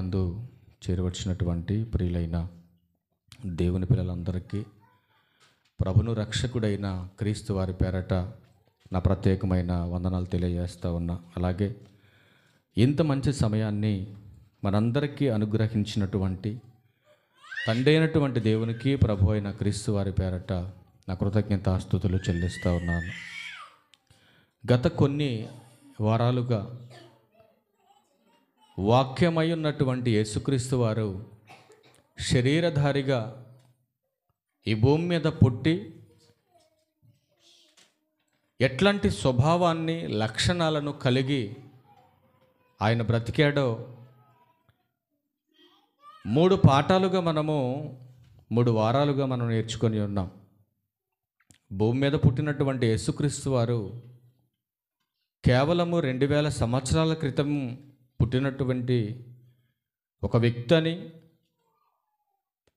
యందు చేరవచ్చినటువంటి ప్రియులైన దేవుని పిల్లలందరికీ ప్రభును రక్షకుడైన క్రీస్తు వారి పేరట నా ప్రత్యేకమైన వందనాలు తెలియజేస్తూ ఉన్నా. అలాగే ఇంత మంచి సమయాన్ని మనందరికీ అనుగ్రహించినటువంటి తండ్రి అయినటువంటి దేవునికి, ప్రభు అయిన క్రీస్తు వారి పేరట నా కృతజ్ఞతాస్తుతులు చెల్లిస్తూ ఉన్నాను. గత కొన్ని వారాలుగా వాక్యమై ఉన్నటువంటి యేసుక్రీస్తు వారు శరీరధారిగా ఈ భూమి మీద పుట్టి ఎట్లాంటి స్వభావాన్ని, లక్షణాలను కలిగి ఆయన బ్రతికాడో 3 పాఠాలుగా మూడు వారాలుగా మనం నేర్చుకొని ఉన్నాం. భూమి మీద పుట్టినటువంటి యేసుక్రీస్తు వారు కేవలము 2000 సంవత్సరాల క్రితం పుట్టినటువంటి ఒక వ్యక్తి అని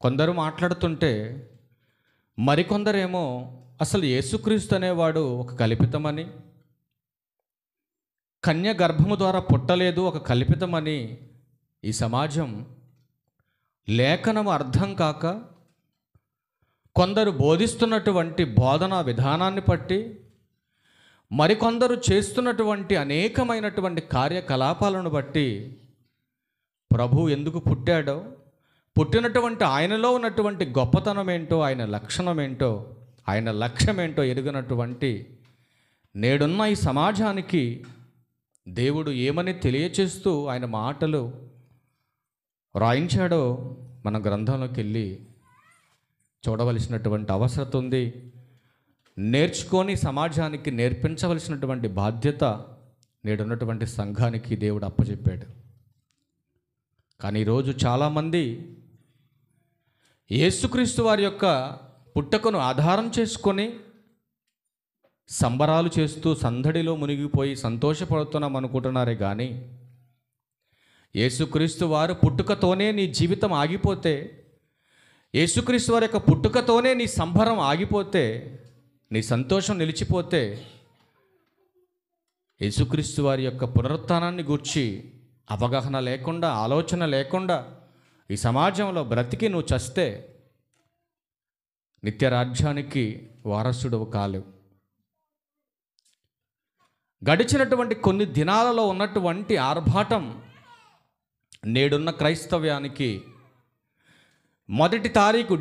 కొందరు మాట్లాడుతుంటే, మరికొందరేమో అసలు యేసుక్రీస్తు అనేవాడు ఒక కల్పితమని, కన్య గర్భము ద్వారా పుట్టలేదు, ఒక కల్పితమని ఈ సమాజం లేఖనము అర్థం కాక కొందరు బోధిస్తున్నటువంటి బోధనా విధానాన్ని బట్టి, మరికొందరు చేస్తున్నటువంటి అనేకమైనటువంటి కార్యకలాపాలను బట్టి ప్రభు ఎందుకు పుట్టాడో, పుట్టినటువంటి ఆయనలో ఉన్నటువంటి గొప్పతనం ఏంటో, ఆయన లక్షణం ఏంటో, ఆయన లక్ష్యం ఏంటో ఎరుగనటువంటి నేడున్న ఈ సమాజానికి దేవుడు ఏమని తెలియచేస్తూ ఆయన మాటలు రాయించాడో మన గ్రంథంలోకి వెళ్ళి చూడవలసినటువంటి అవసరం ఉంది. నేర్చుకొని సమాజానికి నేర్పించవలసినటువంటి బాధ్యత నేడున్నటువంటి సంఘానికి దేవుడు అప్పచెప్పాడు. కానీ ఈరోజు చాలామంది యేసుక్రీస్తు వారి యొక్క పుట్టుకను ఆధారం చేసుకొని సంబరాలు చేస్తూ సందడిలో మునిగిపోయి సంతోషపడుతున్నాం అనుకుంటున్నారే కానీ, యేసుక్రీస్తు వారు పుట్టుకతోనే నీ జీవితం ఆగిపోతే, యేసుక్రీస్తు వారి యొక్క పుట్టుకతోనే నీ సంబరం ఆగిపోతే, నీ సంతోషం నిలిచిపోతే, యేసుక్రీస్తు వారి యొక్క పునరుత్థానాన్ని గూర్చి అవగాహన లేకుండా, ఆలోచన లేకుండా ఈ సమాజంలో బ్రతికి నువ్వు చస్తే నిత్య రాజ్యానికి వారసుడవు కాలేవు. గడిచినటువంటి కొన్ని దినాలలో ఉన్నటువంటి ఆర్భాటం నేడున్న క్రైస్తవ్యానికి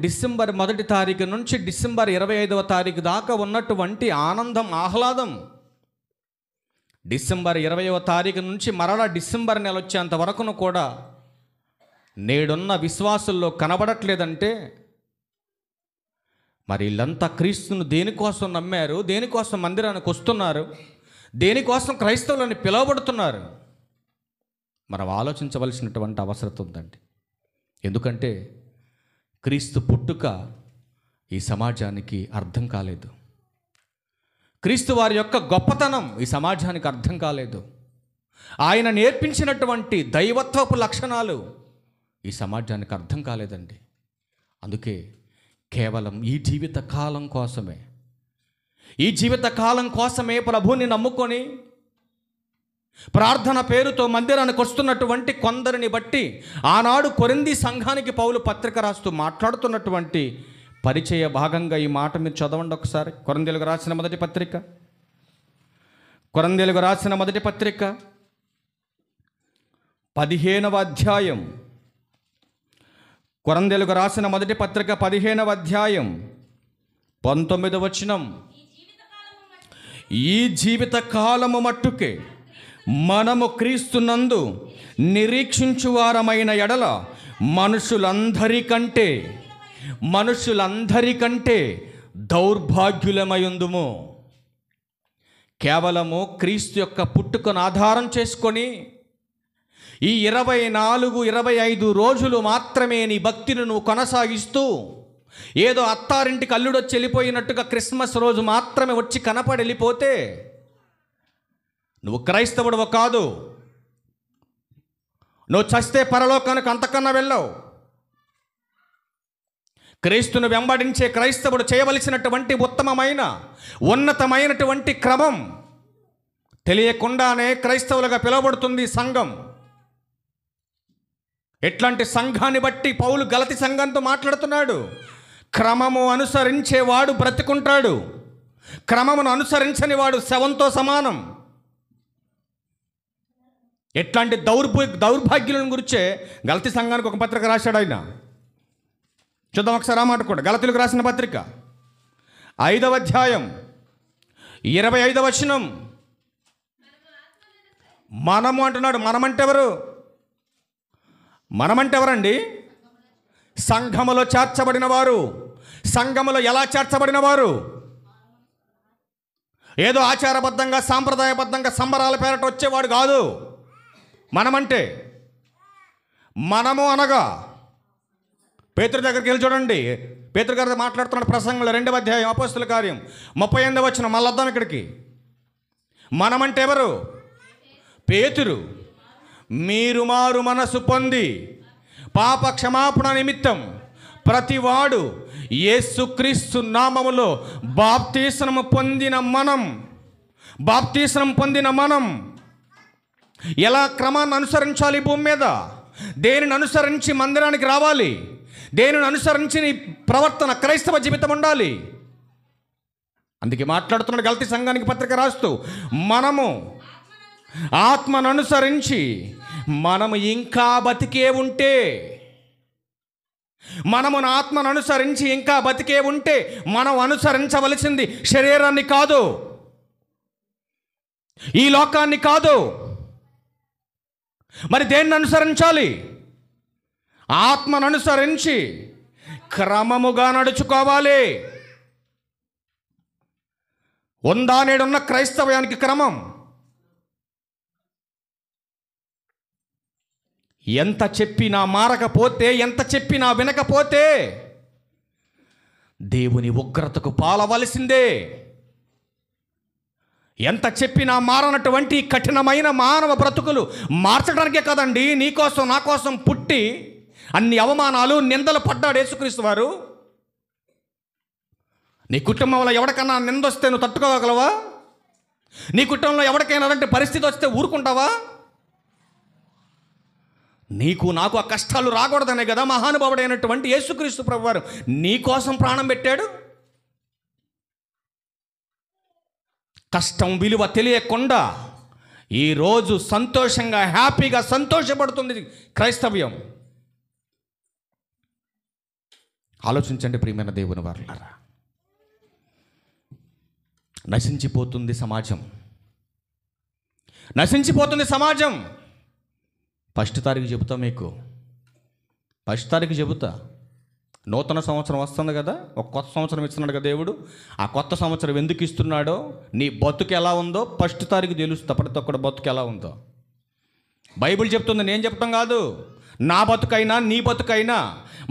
డిసెంబర్ 1 తారీఖు నుంచి డిసెంబర్ 25వ తారీఖు దాకా ఉన్నటువంటి ఆనందం, ఆహ్లాదం, డిసెంబర్ 20వ తారీఖు నుంచి మరలా డిసెంబర్ నెల వచ్చేంత వరకును కూడా నేడున్న విశ్వాసుల్లో కనబడట్లేదంటే, మరి వీళ్ళంతా క్రీస్తును దేనికోసం నమ్మారు, దేనికోసం మందిరానికి వస్తున్నారు, దేనికోసం క్రైస్తవులని పిలువబడుతున్నారు, మనం ఆలోచించవలసినటువంటి అవసరం ఉందండి. ఎందుకంటే క్రీస్తు పుట్టుక ఈ సమాజానికి అర్థం కాలేదు. క్రీస్తు వారి యొక్క గొప్పతనం ఈ సమాజానికి అర్థం కాలేదు. ఆయన నేర్పించినటువంటి దైవత్వపు లక్షణాలు ఈ సమాజానికి అర్థం కాలేదండి. అందుకే కేవలం ఈ జీవిత కాలం కోసమే ప్రభువుని నమ్ముకొని ప్రార్థన పేరుతో మందిరానికి వస్తున్నటువంటి కొందరిని బట్టి ఆనాడు కొరింథీ సంఘానికి పౌలు పత్రిక రాస్తూ మాట్లాడుతున్నటువంటి పరిచయ భాగంగా ఈ మాట మీరు చదవండి ఒకసారి. కొరింథీయులకు రాసిన మొదటి పత్రిక 15వ అధ్యాయం. కొరింథీయులకు రాసిన మొదటి పత్రిక 15వ అధ్యాయం 19వ వచనం. ఈ జీవిత కాలము మట్టుకే మనము క్రీస్తునందు నిరీక్షించువారమైన ఎడల మనుషులందరికంటే దౌర్భాగ్యులమయుందుము. కేవలము క్రీస్తు యొక్క పుట్టుకను ఆధారం చేసుకొని ఈ 24-25 రోజులు మాత్రమే నీ భక్తిని నువ్వు కొనసాగిస్తూ, ఏదో అత్తారింటికి అల్లుడొచ్చి వెళ్ళిపోయినట్టుగా క్రిస్మస్ రోజు మాత్రమే వచ్చి కనపడి వెళ్ళిపోతే నువ్వు క్రైస్తవుడు కాదు. నువ్వు చస్తే పరలోకానికి అంతకన్నా వెళ్ళవు. క్రీస్తును వెంబడించే క్రైస్తవుడు చేయవలసినటువంటి ఉన్నతమైనటువంటి క్రమం తెలియకుండానే క్రైస్తవులుగా పిలువబడుతుంది సంఘం. ఎట్లాంటి సంఘాన్ని బట్టి పౌలు గలతి సంఘంతో మాట్లాడుతున్నాడు. క్రమము అనుసరించేవాడు బ్రతికుంటాడు, క్రమమును అనుసరించని వాడు శవంతో సమానం. ఎట్లాంటి దౌర్భాగ్యులను గురించే గలతి సంఘానికి ఒక పత్రిక రాశాడు ఆయన. చూద్దాం ఒకసారి ఆ మాట కూడా. గలతీలకు రాసిన పత్రిక 5వ అధ్యాయం 25వ వచనం. మనము అంటున్నాడు. మనమంటే ఎవరు? మనమంటే ఎవరండి? సంఘములో చేర్చబడిన వారు. సంఘములో ఎలా చేర్చబడిన వారు? ఏదో ఆచారబద్ధంగా సాంప్రదాయబద్ధంగా సంబరాల పేరట వచ్చేవాడు కాదు మనమంటే. మనము అనగా పేతురు దగ్గరికి వెళ్ళి చూడండి. పేతురు గారితో మాట్లాడుతున్నాడు ప్రసంగంలో 2వ అధ్యాయం అపోస్తలుల కార్యం 38వ వచనం. మళ్ళీ వద్దాం ఇక్కడికి. మనమంటే ఎవరు? పేతురు. మీరు మారు మనసు పొంది పాప క్షమాపణ నిమిత్తం ప్రతివాడు యేసుక్రీస్తు నామములో బాప్తీస్నం పొందిన మనం ఎలా క్రమాన్ని అనుసరించాలి భూమి మీద? దేనిని అనుసరించి మందిరానికి రావాలి? దేనిని అనుసరించి నీ ప్రవర్తన క్రైస్తవ జీవితం ఉండాలి? అందుకే మాట్లాడుతున్నాడు గలతీ సంఘానికి పత్రిక రాస్తూ, మనము ఆత్మను అనుసరించి మనము ఇంకా బతికే ఉంటే, మనము ఆత్మను అనుసరించి ఇంకా బతికే ఉంటే మనం అనుసరించవలసింది శరీరాన్ని కాదు, ఈ లోకాన్ని కాదు. మరి దేన్ని అనుసరించాలి? ఆత్మను అనుసరించి క్రమముగా నడుచుకోవాలి. ఉందా నేడున్న క్రైస్తవ్యానికి క్రమం? ఎంత చెప్పినా మారకపోతే, ఎంత చెప్పినా వినకపోతే దేవుని ఉగ్రతకు పాలవలసిందే. ఎంత చెప్పినా మారనటువంటి కఠినమైన మానవ బ్రతుకులు మార్చడానికే కదండి నీకోసం నా కోసం పుట్టి అన్ని అవమానాలు నిందలు పడ్డాడు యేసుక్రీస్తు వారు. నీ కుటుంబంలో ఎవరికన్నా నిందొస్తే నువ్వు తట్టుకోగలవా? నీ కుటుంబంలో ఎవరికైనా అలాంటి పరిస్థితి వస్తే ఊరుకుంటావా? నీకు నాకు ఆ కష్టాలు రాకూడదనే కదా మహానుభావుడైనటువంటి యేసుక్రీస్తు ప్రభువారు నీ కోసం ప్రాణం పెట్టాడు. కష్టం విలువ తెలియకుండా ఈరోజు సంతోషంగా హ్యాపీగా సంతోషపడుతుంది క్రైస్తవ్యం. ఆలోచించండి ప్రియమైన దేవుని వారలారా. నశించిపోతుంది సమాజం, నశించిపోతుంది సమాజం. 1 తారీఖు చెబుతా, మీకు 1 తారీఖు చెబుతా. నూతన సంవత్సరం వస్తుంది కదా, ఒక కొత్త సంవత్సరం ఇస్తున్నాడు కదా దేవుడు. ఆ కొత్త సంవత్సరం ఎందుకు ఇస్తున్నాడో, నీ బతుకు ఎలా ఉందో 1 తారీఖు తెలుస్తుంది. ప్రతి ఒక్కడి బతుకు ఎలా ఉందో బైబిల్ చెప్తుంది, నేను చెప్తాం కాదు. నా బతుకైనా నీ బతుకైనా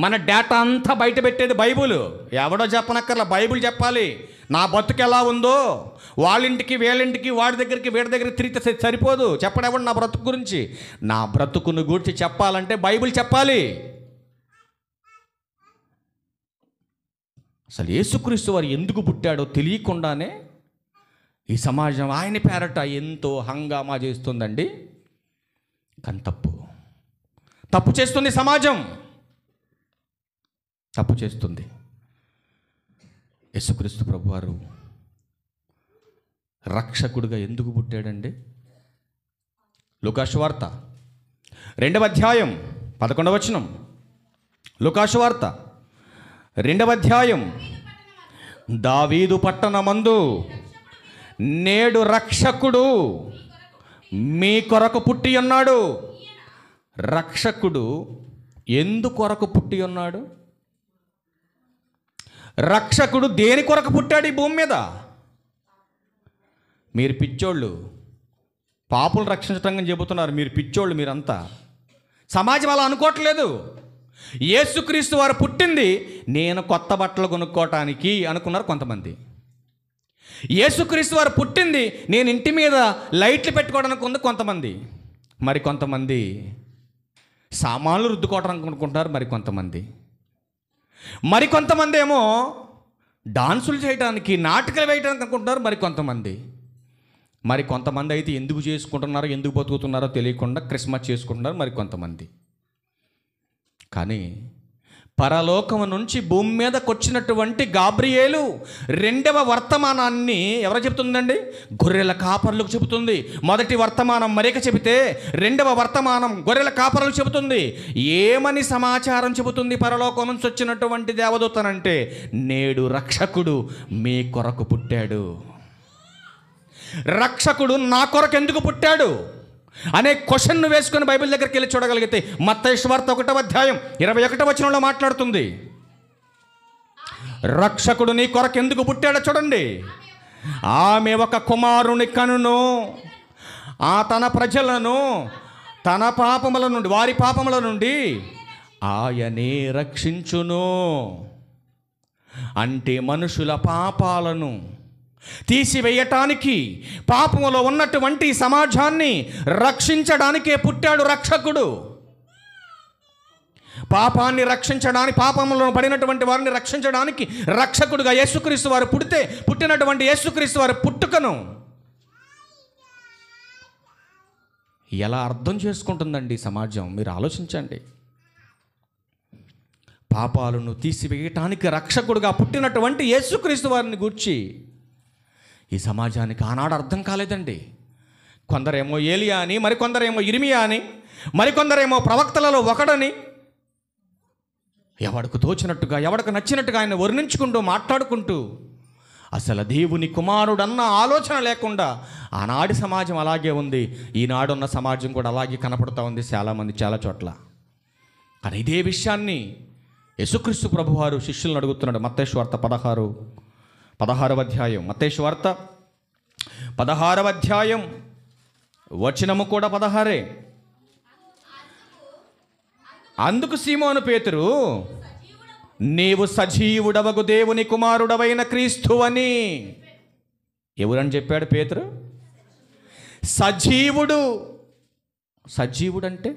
మన డేటా అంతా బయట పెట్టేది బైబుల్. ఎవడో చెప్పనక్కర్లా, బైబిల్ చెప్పాలి. నా బతుకు ఎలా ఉందో వాళ్ళింటికి వీళ్ళింటికి వాడి దగ్గరికి వీడి దగ్గరికి తిరిగితే సరిపోదు. చెప్పడేవాడు నా బ్రతుకు గురించి. నా బ్రతుకును గురించి చెప్పాలంటే బైబిల్ చెప్పాలి. అసలు యేసుక్రీస్తు వారు ఎందుకు పుట్టాడో తెలియకుండానే ఈ సమాజం ఆయన పేరట ఎంతో హంగామా చేస్తుందండి. కానీ తప్పు చేస్తుంది సమాజం, తప్పు చేస్తుంది. యేసుక్రీస్తు ప్రభువారు రక్షకుడిగా ఎందుకు పుట్టాడండి? లూకాసు వార్త 2వ అధ్యాయం 11వ వచనం. లూకాసు వార్త 2వ అధ్యాయం. దావీదు పట్టణమందు నేడు రక్షకుడు మీ కొరకు పుట్టి ఉన్నాడు. రక్షకుడు ఎందుకొరకు పుట్టి ఉన్నాడు? రక్షకుడు దేని కొరకు పుట్టాడు ఈ భూమి మీద? మీరు పిచ్చోళ్ళు, పాపులు రక్షించటం చెబుతున్నారు. మీరు పిచ్చోళ్ళు మీరంతా. సమాజం అలా అనుకోవట్లేదు. యేసుక్రీస్తు వారు పుట్టింది నేను కొత్త బట్టలు కొనుక్కోవటానికి అనుకున్నారు కొంతమంది. యేసుక్రీస్తు వారు పుట్టింది నేను ఇంటి మీద లైట్లు పెట్టుకోవడానికి ఉంది కొంతమంది. మరి కొంతమంది సామాన్లు రుద్దుకోవడానికి అనుకుంటున్నారు. మరి కొంతమంది ఏమో డాన్సులు చేయడానికి, నాటకాలు వేయడానికి అనుకుంటున్నారు. మరి కొంతమంది అయితే ఎందుకు చేసుకుంటున్నారో, ఎందుకు బతుకుతున్నారో తెలియకుండా క్రిస్మస్ చేసుకుంటున్నారు. మరి కొంతమంది కానీ పరలోకము నుంచి భూమి మీదకి వచ్చినటువంటి గాబ్రియేలు రెండవ వర్తమానాన్ని ఎవరు చెబుతుందండి? గొర్రెల కాపరులకు చెబుతుంది. మొదటి వర్తమానం మరిక చెబితే రెండవ వర్తమానం గొర్రెల కాపరులకు చెబుతుంది. ఏమని సమాచారం చెబుతుంది పరలోకం నుంచి వచ్చినటువంటి దేవదూతనంటే, నేడు రక్షకుడు మీ కొరకు పుట్టాడు. రక్షకుడు నా కొరకు ఎందుకు పుట్టాడు అనే క్వశ్చన్ను వేసుకొని బైబిల్ దగ్గరికి వెళ్ళి చూడగలిగితే మత్తయి సువార్త 1వ అధ్యాయం 21వ వచనంలో మాట్లాడుతుంది. రక్షకుడు నీ కొరకు ఎందుకు పుట్టాడో చూడండి. ఆమె ఒక కుమారుని కనును, తన ప్రజలను తన పాపముల నుండి, వారి పాపముల నుండి ఆయనే రక్షించును. అంటే మనుషుల పాపాలను తీసివేయటానికి, పాపములో ఉన్నటువంటి సమాజాన్ని రక్షించడానికే పుట్టాడు రక్షకుడు. పాపాన్ని రక్షించడానికి, పాపములో పడినటువంటి వారిని రక్షించడానికి రక్షకుడుగా యేసుక్రీస్తు వారు పుట్టినటువంటి యేసుక్రీస్తు వారి పుట్టుకను ఎలా అర్థం చేసుకుంటుందండి సమాజం? మీరు ఆలోచించండి. పాపాలను తీసివేయటానికి రక్షకుడుగా పుట్టినటువంటి యేసుక్రీస్తు వారిని గూర్చి ఈ సమాజానికి ఆనాడు అర్థం కాలేదండి. కొందరేమో ఏలియా అని, మరికొందరేమో ఇర్మియా అని, మరికొందరేమో ప్రవక్తలలో ఒకడని, ఎవడికి తోచినట్టుగా, ఎవడికి నచ్చినట్టుగా ఆయన వర్ణించుకుంటూ మాట్లాడుకుంటూ అసలు దేవుని కుమారుడన్న ఆలోచన లేకుండా ఆనాటి సమాజం అలాగే ఉంది. ఈనాడున్న సమాజం కూడా అలాగే కనపడుతూ ఉంది చాలామంది, చాలా చోట్ల. కానీ ఇదే విషయాన్ని యేసుక్రీస్తు ప్రభువారు శిష్యులను అడుగుతున్నాడు. మత్తయి సువార్త 16వ అధ్యాయం, మత్తయి సువార్త 16వ అధ్యాయం వచనము కూడా 16. అందుకు సీమోను పేతురు, నీవు సజీవుడవగు దేవుని కుమారుడవైన క్రీస్తు అని. ఎవరని చెప్పాడు పేతురు? సజీవుడు. సజీవుడంటే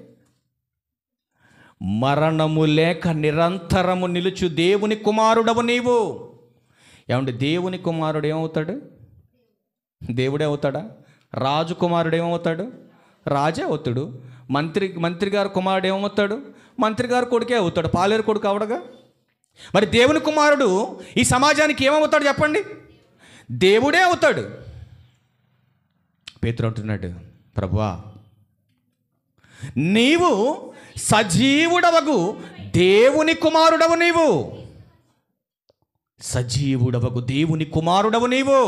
మరణము లేక నిరంతరము నిలుచు దేవుని కుమారుడవు నీవు. ఏమంటే దేవుని కుమారుడు ఏమవుతాడు? దేవుడే అవుతాడా? రాజు కుమారుడు ఏమవుతాడు? రాజే అవుతాడు. మంత్రి గారు కుమారుడు ఏమవుతాడు? మంత్రి గారు కొడుకే అవుతాడు. పాలేరు కొడుకు అవడగా. మరి దేవుని కుమారుడు ఈ సమాజానికి ఏమవుతాడు చెప్పండి? దేవుడే అవుతాడు. పేతురు అంటున్నాడు, ప్రభువా నీవు సజీవుడవగు దేవుని కుమారుడవు నీవు. సజీవుడవగు దేవుని కుమారుడవు నీవు.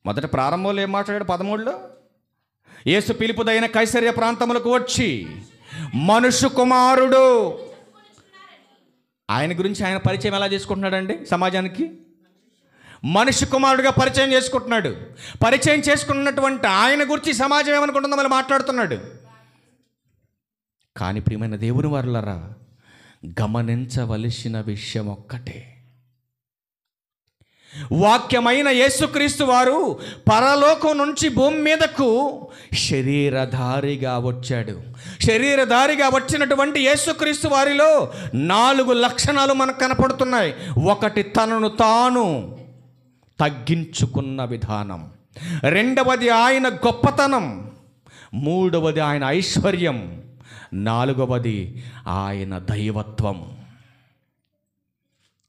మొదట ప్రారంభంలో ఏం మాట్లాడాడు? 13లో యేసు పిలుపుదైన కైసర్య ప్రాంతములకు వచ్చి మనుష్య కుమారుడు, ఆయన గురించి ఆయన పరిచయం ఎలా చేసుకుంటున్నాడండి సమాజానికి? మనుష్య కుమారుడుగా పరిచయం చేసుకుంటున్నాడు. పరిచయం చేసుకున్నటువంటి ఆయన గురించి సమాజం ఏమనుకుంటుందో మళ్ళీ మాట్లాడుతున్నాడు. కానీ ప్రియమైన దేవుని వారలారా, గమనించవలసిన విషయం ఒక్కటే. వాక్యమైన యేసుక్రీస్తు వారు పరలోకం నుంచి భూమి మీదకు శరీరధారిగా వచ్చాడు. శరీరధారిగా వచ్చినటువంటి యేసుక్రీస్తు వారిలో 4 లక్షణాలు మనకు కనపడుతున్నాయి. ఒకటి, తనను తాను తగ్గించుకున్న విధానం. రెండవది ఆయన గొప్పతనం. మూడవది ఆయన ఐశ్వర్యం. నాలుగవది ఆయన దైవత్వం.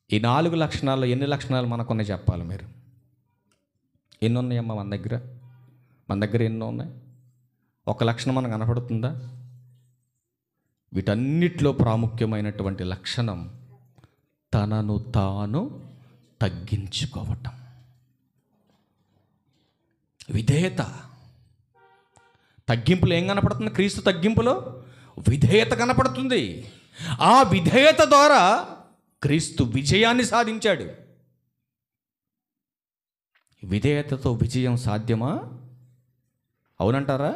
ఈ 4 లక్షణాల్లో ఎన్ని లక్షణాలు మనకున్నాయి చెప్పాలి మీరు? ఎన్ని ఉన్నాయమ్మా మన దగ్గర ఎన్నో ఉన్నాయి? ఒక లక్షణం మనకు కనపడుతుందా? వీటన్నిటిలో ప్రాముఖ్యమైనటువంటి లక్షణం తనను తాను తగ్గించుకోవటం, విధేయత. తగ్గింపులో ఏం కనపడుతుంది? క్రీస్తు తగ్గింపులో విధేయత కనపడుతుంది. ఆ విధేయత ద్వారా క్రీస్తు విజయాన్ని సాధించాడు. విధేయతతో విజయం సాధ్యమా? అవునంటారా?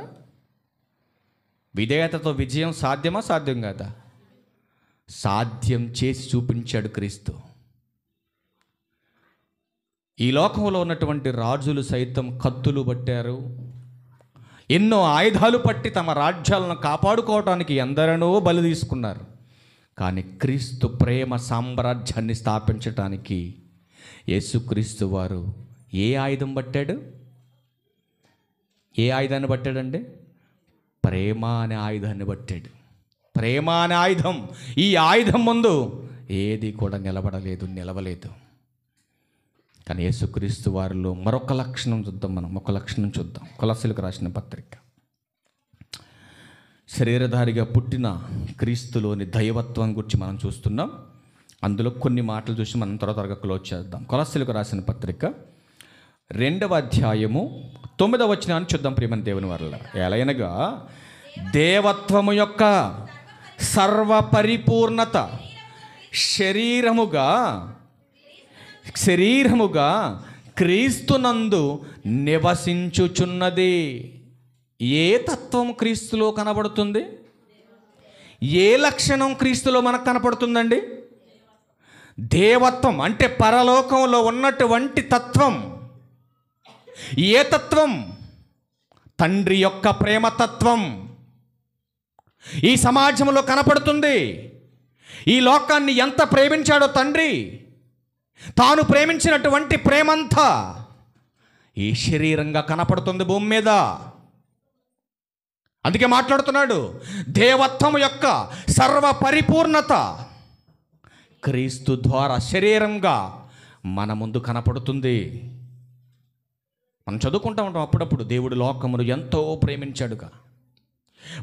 విధేయతతో విజయం సాధ్యమా? సాధ్యం కాదా? సాధ్యం చేసి చూపించాడు క్రీస్తు. ఈ లోకంలో ఉన్నటువంటి రాజులు సైతం కత్తులు పట్టారు, ఎన్నో ఆయుధాలు పట్టి తమ రాజ్యాలను కాపాడుకోవడానికి ఎందరనో బలి తీసుకున్నారు. కానీ క్రీస్తు ప్రేమ సామ్రాజ్యాన్ని స్థాపించటానికి యేసుక్రీస్తు వారు ఏ ఆయుధం పట్టాడు? ఏ ఆయుధాన్ని పట్టాడండి? ప్రేమ అనే ఆయుధాన్ని పట్టాడు. ప్రేమ అనే ఆయుధం, ఈ ఆయుధం ముందు ఏది కూడా నిలవలేదు. కానీ యేసుక్రీస్తు వారిలో మరొక లక్షణం చూద్దాం. మనం ఒక లక్షణం చూద్దాం. కొలస్సీలకు రాసిన పత్రిక. శరీరధారిగా పుట్టిన క్రీస్తులోని దైవత్వం గురించి మనం చూస్తున్నాం. అందులో కొన్ని మాటలు చూసి మనం త్వరగా క్లోజ్ చేద్దాం. కొలస్సీలకు రాసిన పత్రిక 2వ అధ్యాయము 9వ వచనాన్ని చూద్దాం. ప్రియమైన దేవుని వారల, ఎలయనగా దేవత్వము యొక్క సర్వపరిపూర్ణత శరీరముగా క్రీస్తునందు నివసించుచున్నది. ఏ తత్వం క్రీస్తులో కనబడుతుంది? ఏ లక్షణం క్రీస్తులో మనకు కనపడుతుందండి? దేవత్వం అంటే పరలోకంలో ఉన్నటువంటి తత్వం. ఏ తత్వం? తండ్రి యొక్క ప్రేమతత్వం ఈ సమాజంలో కనపడుతుంది. ఈ లోకాన్ని ఎంత ప్రేమించాడో తండ్రి, తాను ప్రేమించినటువంటి ప్రేమంతా ఈ శరీరంగా కనపడుతుంది భూమి మీద. అందుకే మాట్లాడుతున్నాడు, దేవత్వం యొక్క సర్వ పరిపూర్ణత క్రీస్తు ద్వారా శరీరంగా మన ముందు కనపడుతుంది. మనం చదువుకుంటూ ఉంటాం అప్పుడప్పుడు, దేవుడు లోకమును ఎంతో ప్రేమించాడుగా.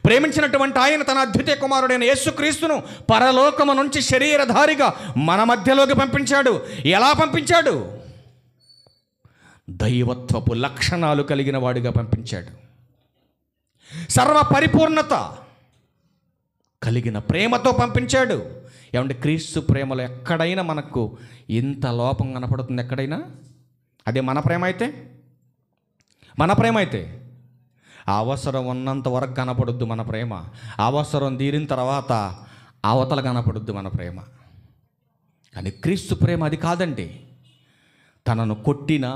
ప్రేమించినటువంటి ఆయన తన అద్వితీయ కుమారుడైన యేసుక్రీస్తును పరలోకము నుంచి శరీరధారిగా మన మధ్యలోకి పంపించాడు. ఎలా పంపించాడు? దైవత్వపు లక్షణాలు కలిగిన వాడిగా పంపించాడు. సర్వ పరిపూర్ణత కలిగిన ప్రేమతో పంపించాడు. ఏమంటే క్రీస్తు ప్రేమలో ఎక్కడైనా మనకు ఇంత లోపం కనపడుతుంది? ఎక్కడైనా? అదే మన ప్రేమ అయితే అవసరం ఉన్నంత వరకు కనపడుద్దు మన ప్రేమ. అవసరం తీరిన తర్వాత అవతల కనపడుద్దు మన ప్రేమ. కానీ క్రీస్తు ప్రేమ అది కాదండి. తనను కొట్టినా,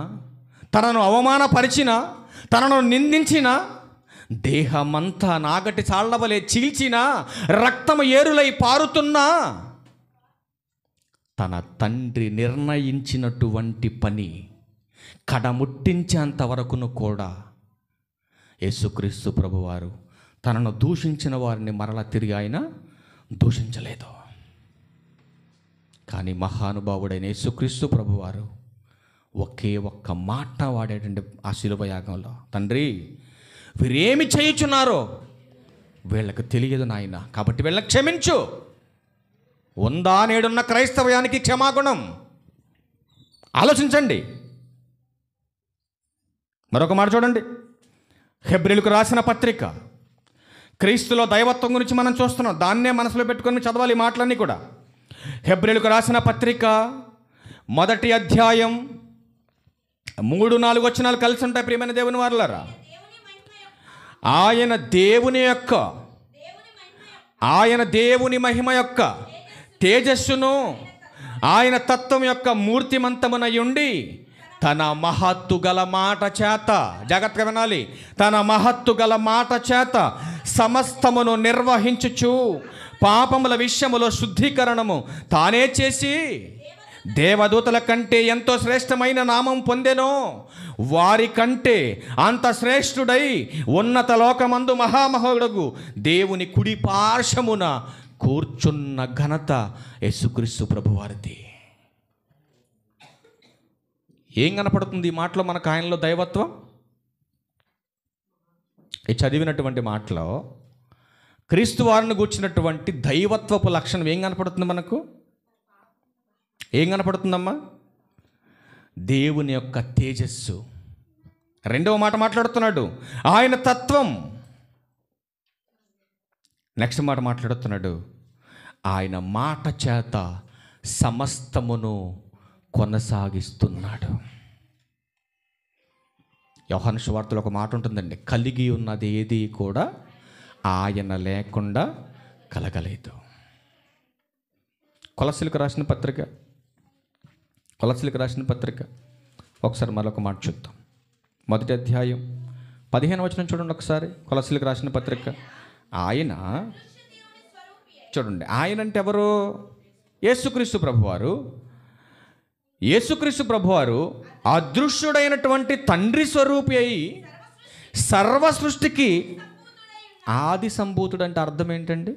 తనను అవమానపరిచినా, తనను నిందించినా, దేహమంతా నాగటి చాళ్లవలే చీల్చినా, రక్తము ఏరులై పారుతున్నా, తన తండ్రి నిర్ణయించినటువంటి పని కడముట్టించేంత వరకును కూడా యేసుక్రీస్తు ప్రభువారు తనను దూషించిన వారిని మరలా తిరిగి ఆయన దూషించలేదు. కానీ మహానుభావుడైన యేసుక్రీస్తు ప్రభువారు ఒకే ఒక్క మాట వాడేటండి ఆ శిలువ యాగంలో, తండ్రి వీరేమి చేయుచున్నారో వీళ్ళకు తెలియదు నాయన, కాబట్టి వీళ్ళని క్షమించు. ఉందా నేడున్న క్రైస్తవ్యానికి క్షమాగుణం? ఆలోచించండి. మరొక మాట చూడండి, హెబ్రీయులకు రాసిన పత్రిక. క్రీస్తులో దైవత్వం గురించి మనం చూస్తున్నాం, దాన్నే మనసులో పెట్టుకొని చదవాలి మాటలన్నీ కూడా. హెబ్రీయులకు రాసిన పత్రిక 1వ అధ్యాయం 3-4 వచనాలు కలిసి ఉంటాయి. ప్రియమైన దేవుని వారలారా, ఆయన దేవుని మహిమ యొక్క తేజస్సును, ఆయన తత్వం యొక్క మూర్తిమంతమునయుండి తన మహత్తు గల మాట చేత, జాగ్రత్తగా వినాలి, తన మహత్తు గల మాట చేత సమస్తమును నిర్వహించుచు పాపముల విషయములో శుద్ధీకరణము తానే చేసి దేవదూతల కంటే ఎంతో శ్రేష్టమైన నామం పొందెనో, వారి కంటే అంత శ్రేష్ఠుడై ఉన్నత లోకమందు మహామహోడుగు దేవుని కుడి పార్శ్వమున కూర్చున్న ఘనత యేసుక్రీస్తు ప్రభువారిది. ఏం కనపడుతుంది ఈ మాటలో మనకు ఆయనలో దైవత్వం? ఈ చదివినటువంటి మాటలో క్రీస్తు వారిని గూర్చినటువంటి దైవత్వపు లక్షణం ఏం కనపడుతుంది మనకు? ఏం కనపడుతుందమ్మా? దేవుని యొక్క తేజస్సు. 2వ మాట మాట్లాడుతున్నాడు, ఆయన తత్వం. నెక్స్ట్ మాట మాట్లాడుతున్నాడు, ఆయన మాట చేత సమస్తమును కొనసాగిస్తున్నాడు. యోహాను సువార్తలో ఒక మాట ఉంటుందండి, కలిగి ఉన్నది ఏది కూడా ఆయన లేకుండా కలగలేదు. కొలస్సీలకు రాసిన పత్రిక ఒకసారి మరొక మాట చూద్దాం. 1వ అధ్యాయం 15వ వచనం చూడండి ఒకసారి. కొలస్సీలకు రాసిన పత్రిక. ఆయన చూడండి, ఆయన అంటే ఎవరు? యేసుక్రీస్తు ప్రభువారు అదృశ్యుడైనటువంటి తండ్రి స్వరూపి అయి సర్వ సృష్టికి ఆది సంభూతుడు. అంటే అర్థం ఏంటండి?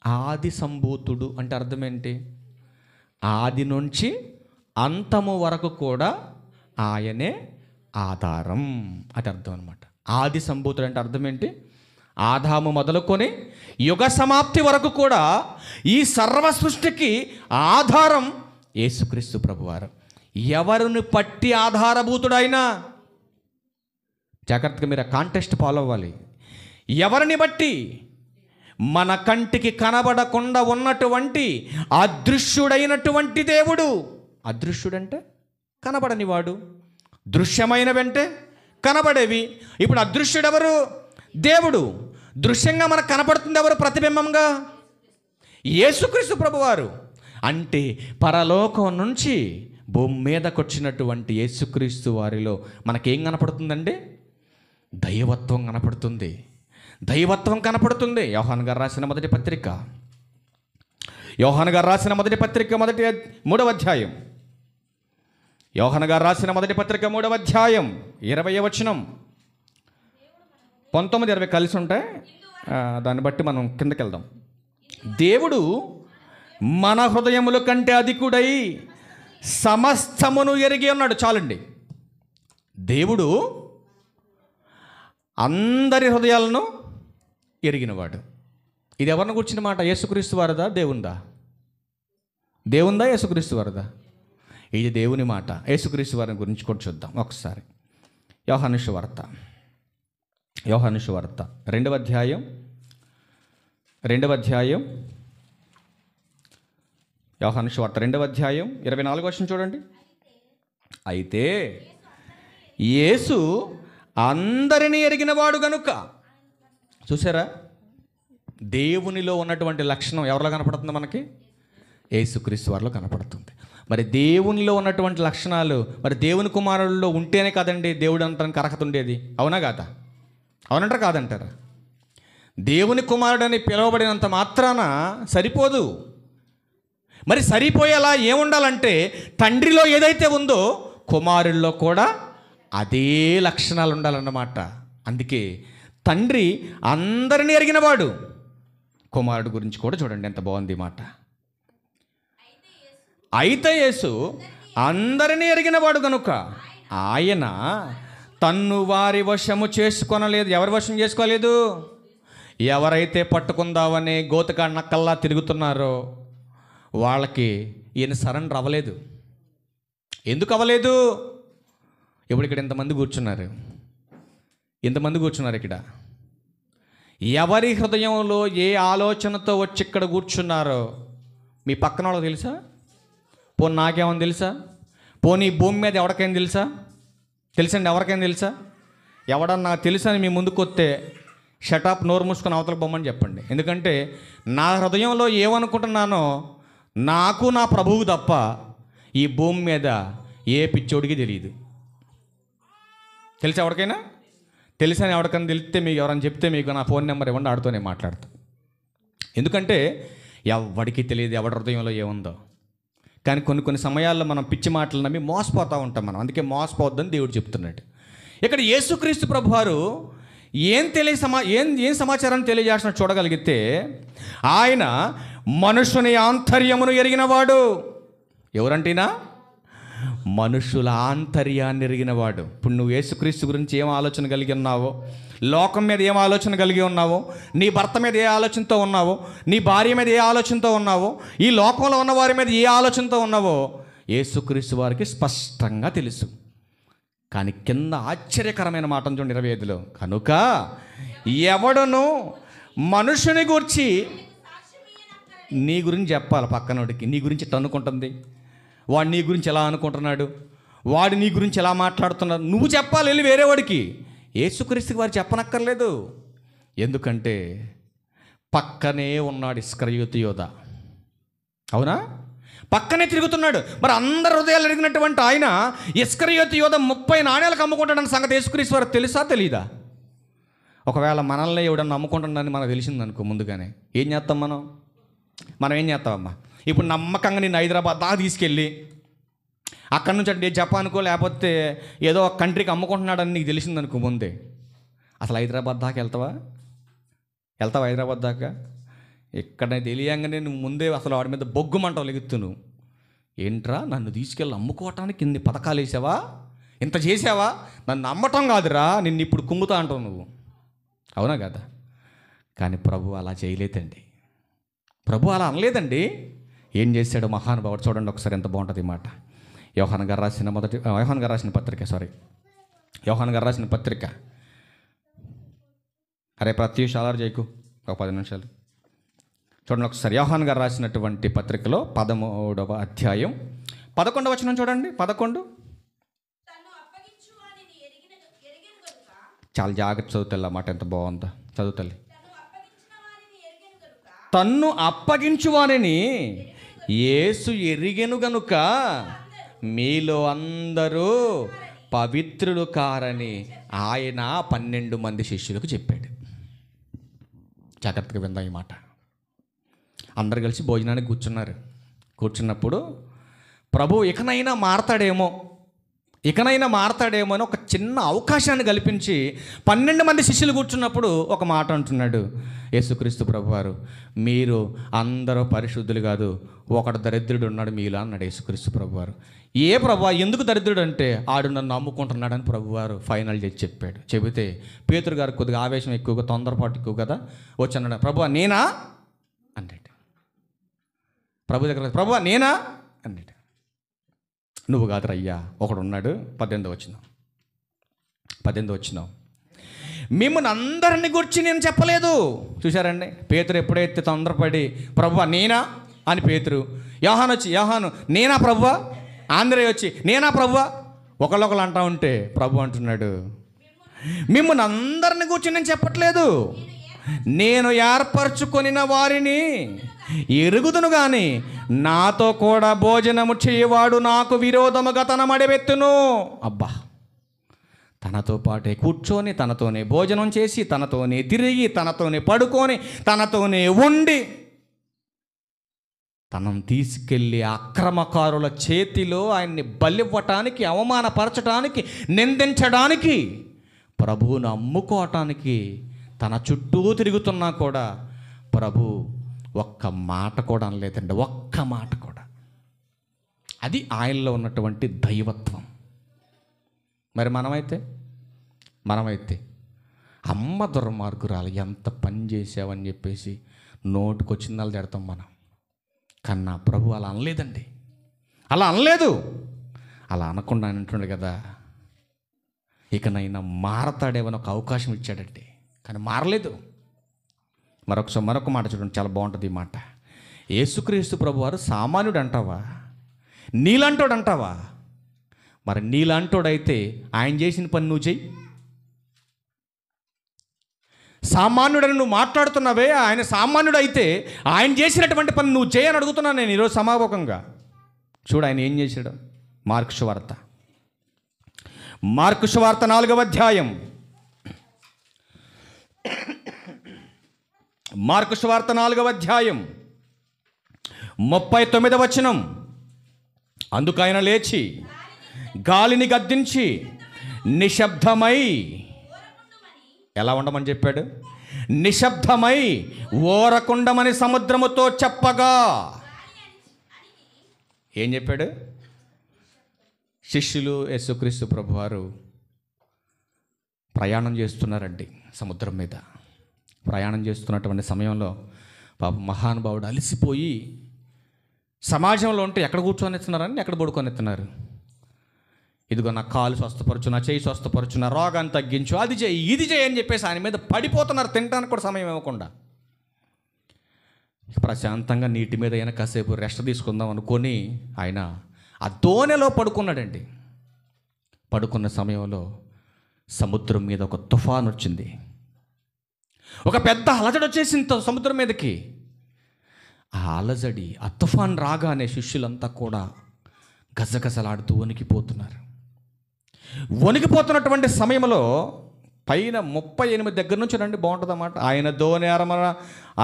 ఆది సంభూతుడు అంటే అర్థం ఏంటి? ఆది నుంచి అంతము వరకు కూడా ఆయనే ఆధారం, అది అర్థం అనమాట. ఆది సంభూతుడు అంటే అర్థం ఏంటి? ఆదాము మొదలుకొని యుగ సమాప్తి వరకు కూడా ఈ సర్వ సృష్టికి ఆధారం యేసుక్రీస్తు ప్రభువారు. ఎవరిని పట్టి ఆధారభూతుడైనా, జాగ్రత్తగా మీరు ఆ కాంటెక్స్ట్ ఫాలో అవ్వాలి. ఎవరిని బట్టి? మన కంటికి కనబడకుండా ఉన్నటువంటి అదృశ్యుడైనటువంటి దేవుడు. అదృశ్యుడంటే కనబడని వాడు, దృశ్యమైన వెంటే కనబడేవి. ఇప్పుడు అదృశ్యుడెవరు? దేవుడు. దృశ్యంగా మనకు కనపడుతుంది ఎవరు? ప్రతిబింబంగా యేసుక్రీస్తు ప్రభువారు. అంటే పరలోకం నుంచి భూమి మీదకు వచ్చినటువంటి యేసుక్రీస్తు వారిలో మనకేం కనపడుతుందండి? దైవత్వం కనపడుతుంది. దైవత్వం కనపడుతుంది. యోహాను గారు రాసిన మొదటి పత్రిక, యోహాను గారు రాసిన మొదటి పత్రిక 3వ అధ్యాయం, యోహాను గారు రాసిన మొదటి పత్రిక 3వ అధ్యాయం 20వ వచనం. 19, 20 కలిసి ఉంటాయి, దాన్ని బట్టి మనం కిందకి వెళ్దాం. దేవుడు మన హృదయముల కంటే అధికుడై సమస్తమును ఎరిగి ఉన్నాడు. చాలండి. దేవుడు అందరి హృదయాలను ఎరిగినవాడు. ఇది ఎవరిని కూర్చున్న మాట? యేసుక్రీస్తు వారదా దేవుందా? దేవుందా యేసుక్రీస్తు వారదా? ఇది దేవుని మాట. యేసుక్రీస్తు వారిని గురించి కూడా చూద్దాం ఒకసారి. యోహాను సువార్త 2వ అధ్యాయం యోహాను సువార్త 2వ అధ్యాయం 24వ వచనం చూడండి. అయితే యేసు అందరినీ ఎరిగినవాడు గనుక. చూసారా? దేవునిలో ఉన్నటువంటి లక్షణం ఎవరిలో కనపడుతుంది మనకి? యేసుక్రీస్తు వారిలో కనపడుతుంది. మరి దేవునిలో ఉన్నటువంటి లక్షణాలు మరి దేవుని కుమారుల్లో ఉంటేనే కదండి దేవుడు అంటానికి అర్హత ఉండేది. అవునా కాదా? అవునంటారా కాదంటారా? దేవుని కుమారుడని పిలువబడినంత మాత్రాన సరిపోదు. మరి సరిపోయేలా ఏముండాలంటే తండ్రిలో ఏదైతే ఉందో కుమారుల్లో కూడా అదే లక్షణాలు ఉండాలన్నమాట. అందుకే తండ్రి అందరినీ ఎరిగినవాడు. కుమారుడు గురించి కూడా చూడండి ఎంత బాగుంది మాట. అయితే యేసు అందరినీ ఎరిగినవాడు కనుక ఆయన తన్ను వారి వశము చేసుకొనలేదు. ఎవరి వశం చేసుకోలేదు? ఎవరైతే పట్టుకుందామని గోతకాడ నక్కల్లా తిరుగుతున్నారో వాళ్ళకి ఈయన సరెండర్ అవ్వలేదు. ఎందుకు అవ్వలేదు? ఇప్పుడు ఇక్కడ ఇంతమంది కూర్చున్నారు ఇక్కడ. ఎవరి హృదయంలో ఏ ఆలోచనతో వచ్చి ఇక్కడ కూర్చున్నారో మీ పక్కన వాళ్ళకి తెలుసా? పోనీ నాకేమని తెలుసా? పోనీ భూమి మీద ఎవరికైనా తెలుసా? తెలుసండి? ఎవరికైనా తెలుసా? ఎవడన్నా తెలుసా అని మీ ముందుకు వస్తే షటాప్ నోరు మూసుకొని అవతలకు బొమ్మని చెప్పండి. ఎందుకంటే నా హృదయంలో ఏమనుకుంటున్నానో నాకు నా ప్రభువు తప్ప ఈ భూమి మీద ఏ పిచ్చోడికి తెలియదు. తెలుసా ఎవరికైనా? తెలుసని ఎవరికైనా తెలిస్తే మీకు ఎవరైనా చెప్తే మీకు నా ఫోన్ నెంబర్ ఇవ్వండి, ఆడుతూ నేను మాట్లాడతా. ఎందుకంటే ఎవడికి తెలియదు ఎవడి హృదయంలో ఏముందో. కానీ కొన్ని సమయాల్లో మనం పిచ్చి మాటలు నమ్మి మోసపోతూ ఉంటాం మనం. అందుకే మోసపోవద్దని దేవుడు చెప్తున్నాడు. ఇక్కడ యేసుక్రీస్తు ప్రభువారు ఏం సమాచారాన్ని తెలియజేస్తున్నా చూడగలిగితే ఆయన మనుషుని ఆంతర్యమును ఎరిగినవాడు. ఎవరంటేనా? మనుషుల ఆంతర్యాన్ని ఎరిగినవాడు. ఇప్పుడు నువ్వు యేసుక్రీస్తు గురించి ఏం ఆలోచన కలిగి ఉన్నావో, లోకం మీద ఏం ఆలోచన కలిగి ఉన్నావో, నీ భర్త మీద ఏ ఆలోచనతో ఉన్నావో, నీ భార్య మీద ఏ ఆలోచనతో ఉన్నావో, ఈ లోకంలో ఉన్న వారి మీద ఏ ఆలోచనతో ఉన్నావో యేసుక్రీస్తు వారికి స్పష్టంగా తెలుసు. కానీ కింద ఆశ్చర్యకరమైన మాటను చూడండి 25లో. కనుక ఎవడును మనుషుని గూర్చి నీ గురించి చెప్పాలి. పక్కనోడికి నీ గురించి ఎట్లా అనుకుంటుంది, వాడు నీ గురించి ఎలా అనుకుంటున్నాడు, వాడు నీ గురించి ఎలా మాట్లాడుతున్నాడు, నువ్వు చెప్పాలి వెళ్ళి వేరే వాడికి. యేసుక్రీస్తుకి వారు చెప్పనక్కర్లేదు. ఎందుకంటే పక్కనే ఉన్నాడు ఇస్కరియోతు యోధ. అవునా? పక్కనే తిరుగుతున్నాడు. మరి అందరి హృదయాలు ఎరిగినటువంటి ఆయన ఇస్కరియోతు యోధ 30 నాణ్యాలకు అమ్ముకుంటాడన్న సంగతి యేసుక్రీస్తు వారికి తెలుసా తెలీదా? ఒకవేళ మనల్ని ఎవడన్నా అమ్ముకుంటుండని మనకు తెలిసిందనుకో ముందుగానే ఏం చేస్తాం మనం ఏం చేస్తామమ్మా? ఇప్పుడు నమ్మకంగా నేను హైదరాబాద్ దాకా తీసుకెళ్ళి అక్కడి నుంచి అంటే జపాన్కో లేకపోతే ఏదో ఒక కంట్రీకి అమ్ముకుంటున్నాడని నీకు తెలిసిందనుకో ముందే, అసలు హైదరాబాద్ దాకా వెళ్తావా? హైదరాబాద్ దాకా ఇక్కడ తెలియంగానే నువ్వు ముందే అసలు వాడి మీద బొగ్గు మంటలు లెగుత్తు. నువ్వు ఏంట్రా నన్ను తీసుకెళ్ళి అమ్ముకోవటానికి ఇన్ని పథకాలు వేసావా, ఇంత చేసావా, నన్ను అమ్మటం కాదురా, నిన్ను ఇప్పుడు కుమ్ముతా అంటావు నువ్వు, అవునా కదా? కానీ ప్రభు అలా చేయలేదండి. ప్రభు అలా అనలేదండి. ఏం చేశాడు మహానుభావుడు చూడండి ఒకసారి, ఎంత బాగుంటుంది ఈ మాట. యోహాను గారు రాసిన పత్రిక. అరే ప్రత్యూష్ అలర్ చేయకు, ఒక 10 నిమిషాలు చూడండి ఒకసారి. యోహాను గారు రాసినటువంటి పత్రికలో 13వ అధ్యాయం 11వ వచనం చూడండి. 11. చాలా జాగ్రత్త చదువుతల్లి, ఆ మాట ఎంత బాగుందో చదువుతల్లి. తన్ను అప్పగించు వారిని యేసు ఎరిగెను గనుక మీలో అందరూ పవిత్రులు కారని ఆయన 12 మంది శిష్యులకు చెప్పాడు. జాగ్రత్తగా విందాం ఈ మాట. అందరు కలిసి భోజనానికి కూర్చున్నప్పుడు ప్రభు ఇకనైనా మారతాడేమో అని ఒక చిన్న అవకాశాన్ని కల్పించి 12 మంది శిష్యులు కూర్చున్నప్పుడు ఒక మాట అంటున్నాడు యేసుక్రీస్తు ప్రభువారు. మీరు అందరూ పరిశుద్ధులు కాదు, ఒకడు దరిద్రుడు ఉన్నాడు మీలో అన్నాడు యేసుక్రీస్తు ప్రభువారు. ఏ ప్రభువా, ఎందుకు దరిద్రుడు అంటే ఆడు నన్ను నమ్ముకుంటున్నాడని ప్రభువారు ఫైనల్ చేసి చెప్పాడు. చెబితే పేతురు గారు కొద్దిగా ఆవేశం ఎక్కువగా, తొందరపాటు ఎక్కువ కదా, వచ్చి అన్నాడు, ప్రభువా నేనా అన్నాడు. ప్రభు దగ్గర ప్రభువా నేనా అన్నాడు. నువ్వు కాదురా అయ్యా, ఒకడు ఉన్నాడు. 18 వచ్చినావు. మిమ్మల్ని అందరిని గురించి నేను చెప్పలేదు. చూశారండి, పేతురు ఎప్పుడైతే తొందరపడి ప్రభువా నేనా అని పేతురు, యోహాను నేనా ప్రభువా, ఆంధ్రే వచ్చి నేనా ప్రభువా, ఒకళ్ళొకళ్ళు అంటా ఉంటే ప్రభు అంటున్నాడు, మిమ్మల్ని అందరిని గురించి నేను చెప్పట్లేదు, నేను ఏర్పరచుకొనిన వారిని ఎరుగుదును కానీ నాతో కూడా భోజనము చేయవాడు నాకు విరోధముగా తన మడబెత్తును. అబ్బా, తనతో పాటే కూర్చొని, తనతోనే భోజనం చేసి, తనతోనే తిరిగి, తనతోనే పడుకొని, తనతోనే ఉండి, తనను తీసుకెళ్ళి అక్రమకారుల చేతిలో ఆయన్ని బలివ్వటానికి, అవమానపరచడానికి, నిందించడానికి, ప్రభువును అమ్ముకోవటానికి తన చుట్టూ తిరుగుతున్నా కూడా ప్రభు ఒక్క మాట కూడా అనలేదండి, ఒక్క మాట కూడా. అది ఆయనలో ఉన్నటువంటి దైవత్వం. మరి మనమైతే అమ్మ దుర్మార్గురాలు ఎంత పని చేసావని చెప్పేసి నోటుకొచ్చిందాలు తిడతాం మనం. కన్నా ప్రభు అలా అనలేదండి, అలా అనలేదు. అలా అనకుండా ఆయన అంటుండే కదా, ఇకనైనా మారతాడేమని ఒక అవకాశం ఇచ్చాడండి, కానీ మారలేదు. మరొక మాట చూడండి, చాలా బాగుంటుంది ఈ మాట. యేసుక్రీస్తు ప్రభువారు సామాన్యుడు అంటావా, నీలాంటోడు అంటావా? మరి నీలాంటోడైతే ఆయన చేసిన పని నువ్వు చెయ్యి. సామాన్యుడని నువ్వు మాట్లాడుతున్నావే, ఆయన సామాన్యుడు అయితే ఆయన చేసినటువంటి పని నువ్వు చేయని అడుగుతున్నాను నేను ఈరోజు సమాపకంగా. చూడు ఆయన ఏం చేశాడు. మార్కు సువార్త 4వ అధ్యాయం, మార్కు సువార్త 4వ అధ్యాయం 39వ వచనం. అందుకు ఆయన లేచి గాలిని గద్దించి నిశ్శబ్దమై, ఎలా ఉండమని చెప్పాడు? నిశ్శబ్దమై ఓరకుండమని సముద్రముతో చెప్పగా ఏం చెప్పాడు? శిష్యులు యేసుక్రీస్తు ప్రభువారు ప్రయాణం చేస్తున్నారండి సముద్రం మీద. ప్రయాణం చేస్తున్నటువంటి సమయంలో పాప మహానుభావుడు అలసిపోయి సమాజంలో ఉంటే ఎక్కడ కూర్చొని ఎత్తున్నారని ఎక్కడ పడుకొని ఎత్తున్నారు. ఇదిగో నా కాలు స్వస్థపరచు, నా చేయి స్వస్థపరచు, నా రోగాన్ని తగ్గించు, అది చేయి ఇది చేయి అని చెప్పేసి ఆయన మీద పడిపోతున్నారు, తినడానికి కూడా సమయం ఇవ్వకుండా. ప్రశాంతంగా నీటి మీద అయినా కాసేపు రెస్ట్ తీసుకుందాం అనుకొని ఆయన ఆ దోణిలో పడుకున్నాడండి. పడుకున్న సమయంలో సముద్రం మీద ఒక తుఫాను వచ్చింది, ఒక పెద్ద అలజడి వచ్చేసింది సముద్రం మీదకి. ఆ అలజడి, ఆ తుఫాన్ రాగానే శిష్యులంతా కూడా గజగజలాడుతూ వణికిపోతున్నటువంటి సమయంలో పైన 38 దగ్గర నుంచి రండి, బాగుంటుంది అన్నమాట. ఆయన దోణి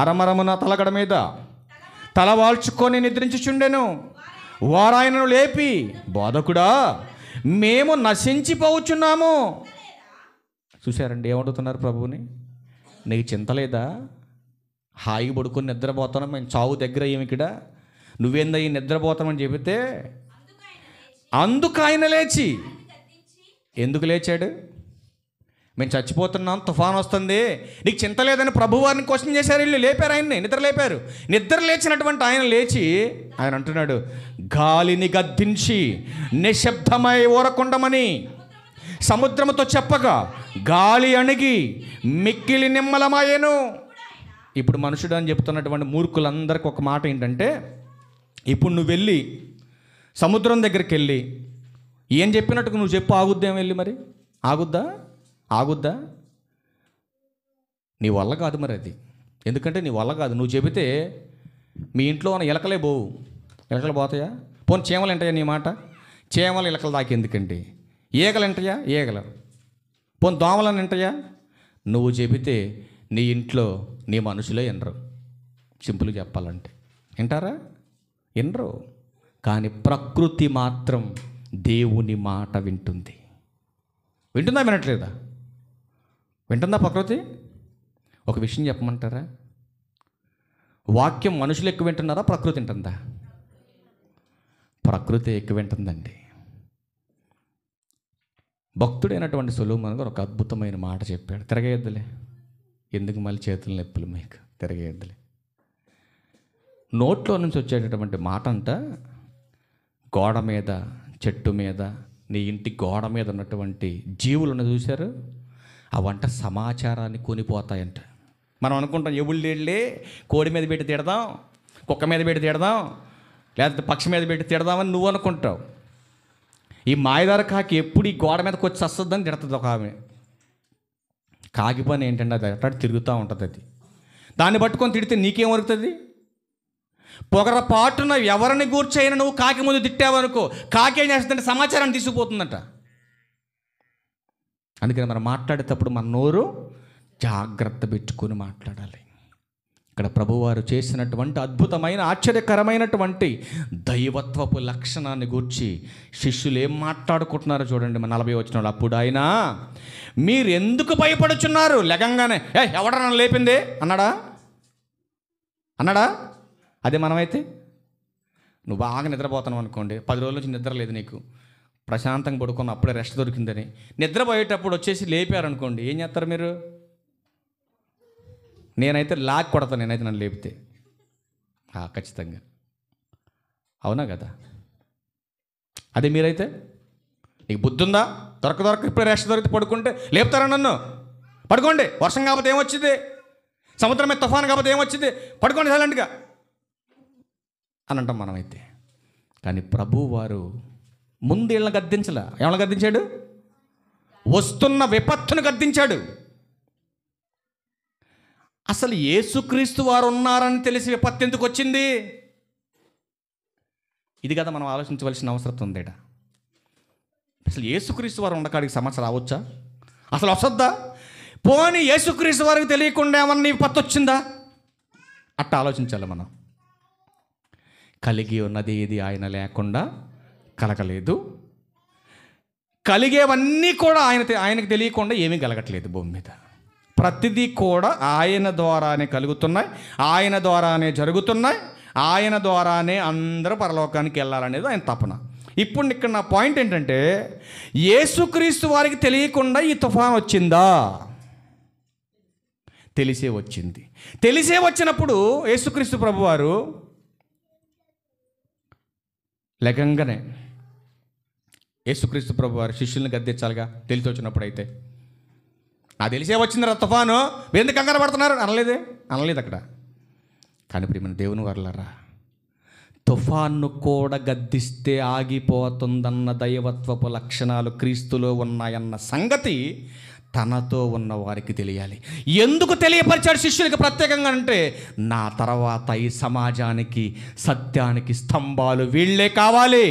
అరమరమున తలగడ మీద తల వాల్చుకొని నిద్రించుచుండెను. వారు ఆయనను లేపి, బోధకుడా మేము నశించిపోవచ్చున్నాము. చూశారండి ఏమడుగుతున్నారు ప్రభువుని, నీకు చింత లేదా హాయి పడుకొని నిద్రపోతాను, మేము చావు దగ్గర ఏమి ఇక్కడ, నువ్వేందయ్యి నిద్రపోతామని చెబితే అందుకు ఆయన లేచి, ఎందుకు లేచాడు? మేము చచ్చిపోతున్నాం, తుఫాన్ వస్తుంది, నీకు చింత లేదని ప్రభువారిని క్వశ్చన్ చేశారు. వీళ్ళు లేపారు, ఆయన్ని నిద్ర లేపారు. నిద్ర లేచినటువంటి ఆయన లేచి ఆయన అంటున్నాడు, గాలిని గద్దించి నిశ్శబ్దమై ఊరకుండమని సముద్రముతో చెప్పగా గాలి అణిగి మిక్కిలి నిమ్మలమాయెను. ఇప్పుడు మనుషుడు అని చెప్తున్నటువంటి మూర్ఖులందరికీ ఒక మాట ఏంటంటే, ఇప్పుడు నువ్వు వెళ్ళి సముద్రం దగ్గరికి వెళ్ళి ఏం చెప్పినట్టుగా నువ్వు చెప్పు, ఆగుద్దేం వెళ్ళి? మరి ఆగుద్దా? నీ వల్ల కాదు మరి అది. ఎందుకంటే నీ వల్ల కాదు. నువ్వు చెబితే మీ ఇంట్లో ఉన్న ఎలకలే పోవు. ఎలకలు పోతాయా? పోనీ చీమలు వింటాయా నీ మాట? చీమలు ఎలకలు దాకా ఎందుకండి? ఈగలు వింటాయా? ఈగలు. పోనీ దోమలను వింటాయా? నువ్వు చెబితే నీ ఇంట్లో నీ మనుషులే వినరు. సింపుల్గా చెప్పాలంటే వింటారా? వినరు. కానీ ప్రకృతి మాత్రం దేవుని మాట వింటుంది. వింటుందా? వినట్లేదా? వింటుందా ప్రకృతి? ఒక విషయం చెప్పమంటారా? వాక్యం మనుషులు ఎక్కువ వింటున్నారా, ప్రకృతి వింటుందా? ప్రకృతి ఎక్కువ వింటుందండి. భక్తుడైనటువంటి సొలొమోను గారు ఒక అద్భుతమైన మాట చెప్పాడు. తిరగేద్దులే, ఎందుకు మళ్ళీ చేతుల నొప్పులు మీకు, తిరగేద్దులే. నోట్లో నుంచి వచ్చేటటువంటి మాట అంట, గోడ మీద, చెట్టు మీద, నీ ఇంటి గోడ మీద ఉన్నటువంటి జీవులను చూశారు, అవంట సమాచారాన్ని కొనిపోతాయంట. మనం అనుకుంటాం ఎవళ్ళే కోడి మీద పెట్టి తిడదాం, కుక్క మీద పెట్టి తిడదాం, లేకపోతే పక్షి మీద పెట్టి తిడదామని నువ్వు అనుకుంటావు. ఈ మాయదార కాకి ఎప్పుడు ఈ గోడ మీదకి వచ్చి వస్తుందని తిడుతుంది ఒక ఆమె. కాకి పని ఏంటంటే అది అట్లా తిరుగుతూ ఉంటుంది. అది దాన్ని పట్టుకొని తిడితే నీకేం వరుగుతుంది? పొగరపాటున ఎవరిని గూర్చైనా నువ్వు కాకి ముందు తిట్టావనుకో, కాకి ఏం చేస్తుందంటే సమాచారాన్ని తీసుకుపోతుందట. అందుకని మనం మాట్లాడేటప్పుడు మన నోరు జాగ్రత్త పెట్టుకొని మాట్లాడాలి. ఇక్కడ ప్రభువారు చేసినటువంటి అద్భుతమైన ఆశ్చర్యకరమైనటువంటి దైవత్వపు లక్షణాన్ని గూర్చి శిష్యులు ఏం మాట్లాడుకుంటున్నారో చూడండి. మన 40 వచనంలో, అప్పుడు ఆయన, మీరు ఎందుకు భయపడుచున్నారు? లెగంగానే ఎవడన్నా లేపిందే అన్నాడా? అదే మనమైతే నువ్వు బాగా నిద్రపోతున్నావు అనుకోండి, 10 రోజుల నుంచి నిద్ర లేదు నీకు, ప్రశాంతంగా పడుకున్న అప్పుడే రెస్ట్ దొరికిందని నిద్రపోయేటప్పుడు వచ్చేసి లేపారనుకోండి, ఏం చేస్తారు మీరు? నేనైతే లాక్ కొడతాను, నేనైతే నన్ను లేపితే ఖచ్చితంగా. అవునా కదా? అదే మీరైతే, నీకు బుద్ధి ఉందా? దొరక ఇప్పుడే రెస్ట్ దొరికితే పడుకుంటే లేపుతారా నన్ను? పడుకోండి, వర్షం కాకపోతే ఏమొచ్చింది, సముద్రం మీద తుఫాను కాకపోతే ఏమొచ్చింది, పడుకోండి సైలెంట్గా అని అంటాం మనమైతే. కానీ ప్రభు వారు ముందు వీళ్ళని గద్దించలా. ఏమన్నా గద్దించాడు? వస్తున్న విపత్తును గద్దించాడు. అసలు యేసుక్రీస్తు వారు ఉన్నారని తెలిసి విపత్తు ఎందుకు వచ్చింది? ఇది కదా మనం ఆలోచించవలసిన అవసరం ఉంది. అసలు యేసుక్రీస్తు వారు ఉండకాడికి సమస్య రావచ్చా? అసలు వస్తుందా? పోనీ యేసుక్రీస్తు వారికి తెలియకుండా ఏమన్నా విపత్తు వచ్చిందా? అట్ట ఆలోచించాలి మనం. కలిగి ఉన్నది ఇది ఆయన లేకుండా కలగలేదు, కలిగేవన్నీ కూడా ఆయనకు తెలియకుండా ఏమీ కలగట్లేదు భూమి మీద. ప్రతిదీ కూడా ఆయన ద్వారానే కలుగుతున్నాయి, ఆయన ద్వారానే జరుగుతున్నాయి, ఆయన ద్వారానే అందరూ పరలోకానికి వెళ్ళాలనేది ఆయన తపన. ఇప్పుడు ఇక్కడ నా పాయింట్ ఏంటంటే, యేసుక్రీస్తు వారికి తెలియకుండా ఈ తుఫాన్ వచ్చిందా? తెలిసే వచ్చింది. తెలిసే వచ్చినప్పుడు యేసుక్రీస్తు ప్రభువారు లెగంగానే యేసుక్రీస్తు ప్రభువారు శిష్యుల్ని గద్దించాలిగా తెలిసి వచ్చినప్పుడు. అయితే ఆ తెలిసే వచ్చింది తుఫాను, ఎందుకు కంగారు పడుతున్నారు అనలేదు అక్కడ. కానీ ప్రియమైన దేవుని వారలారా, తుఫాన్ను కూడా గద్దిస్తే ఆగిపోతుందన్న దైవత్వపు లక్షణాలు క్రీస్తులో ఉన్నాయన్న సంగతి తనతో ఉన్న వారికి తెలియాలి. ఎందుకు తెలియపరిచాడు శిష్యులకి ప్రత్యేకంగా అంటే, నా తర్వాత ఈ సమాజానికి, సత్యానికి స్తంభాలు వీళ్ళే కావాలి.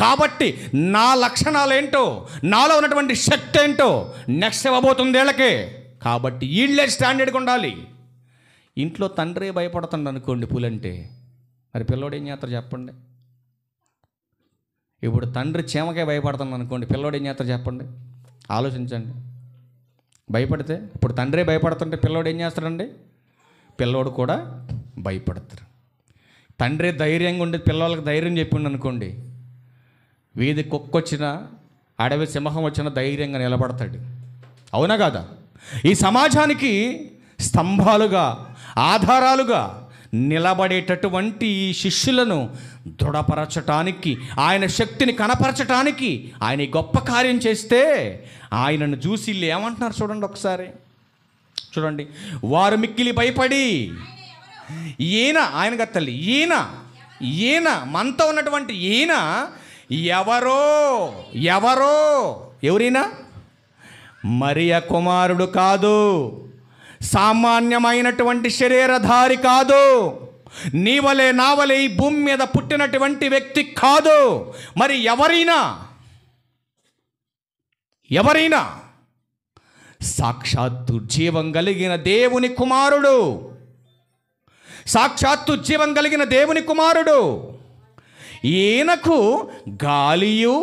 కాబట్టి నా లక్షణాలు ఏంటో, నాలో ఉన్నటువంటి శక్తి ఏంటో నెక్స్ట్ ఇవ్వబోతుంది వీళ్ళకే. కాబట్టి వీళ్ళే స్టాండర్డ్గా ఉండాలి. ఇంట్లో తండ్రి భయపడుతుంది అనుకోండి పులంటే, మరి పిల్లోడు ఏం చేస్తారు చెప్పండి? ఇప్పుడు తండ్రి చీమకే భయపడుతుంది అనుకోండి, పిల్లోడు ఏం చేస్తారు చెప్పండి? ఆలోచించండి. భయపడితే ఇప్పుడు తండ్రి భయపడుతుంటే పిల్లోడు ఏం చేస్తాడండి? పిల్లోడు కూడా భయపడతారు. తండ్రి ధైర్యంగా ఉండి పిల్లలకి ధైర్యం చెప్పిండు అనుకోండి, వీధి కుక్క వచ్చినా అడవి సింహం వచ్చినా ధైర్యంగా నిలబడతాడు. అవునా కాదా? ఈ సమాజానికి స్తంభాలుగా ఆధారాలుగా నిలబడేటటువంటి ఈ శిష్యులను దృఢపరచటానికి, ఆయన శక్తిని కనపరచటానికి, ఆయన గొప్ప కార్యం చేస్తే ఆయనను చూసి వీళ్ళు ఏమంటున్నారు చూడండి ఒకసారి. చూడండి, వారు మిక్కిలి భయపడి ఈయన, ఆయన కదా తల్లి, ఈయన మనతో ఉన్నటువంటి ఈయన ఎవరైనా మరియ కుమారుడు కాదు, సామాన్యమైనటువంటి శరీరధారి కాదు, నీవలే నావలే ఈ భూమి మీద పుట్టినటువంటి వ్యక్తి కాదు. మరి ఎవరైనా సాక్షాత్తు జీవం కలిగిన దేవుని కుమారుడు, సాక్షాత్తు జీవం కలిగిన దేవుని కుమారుడు. ఈయనకు గాలియు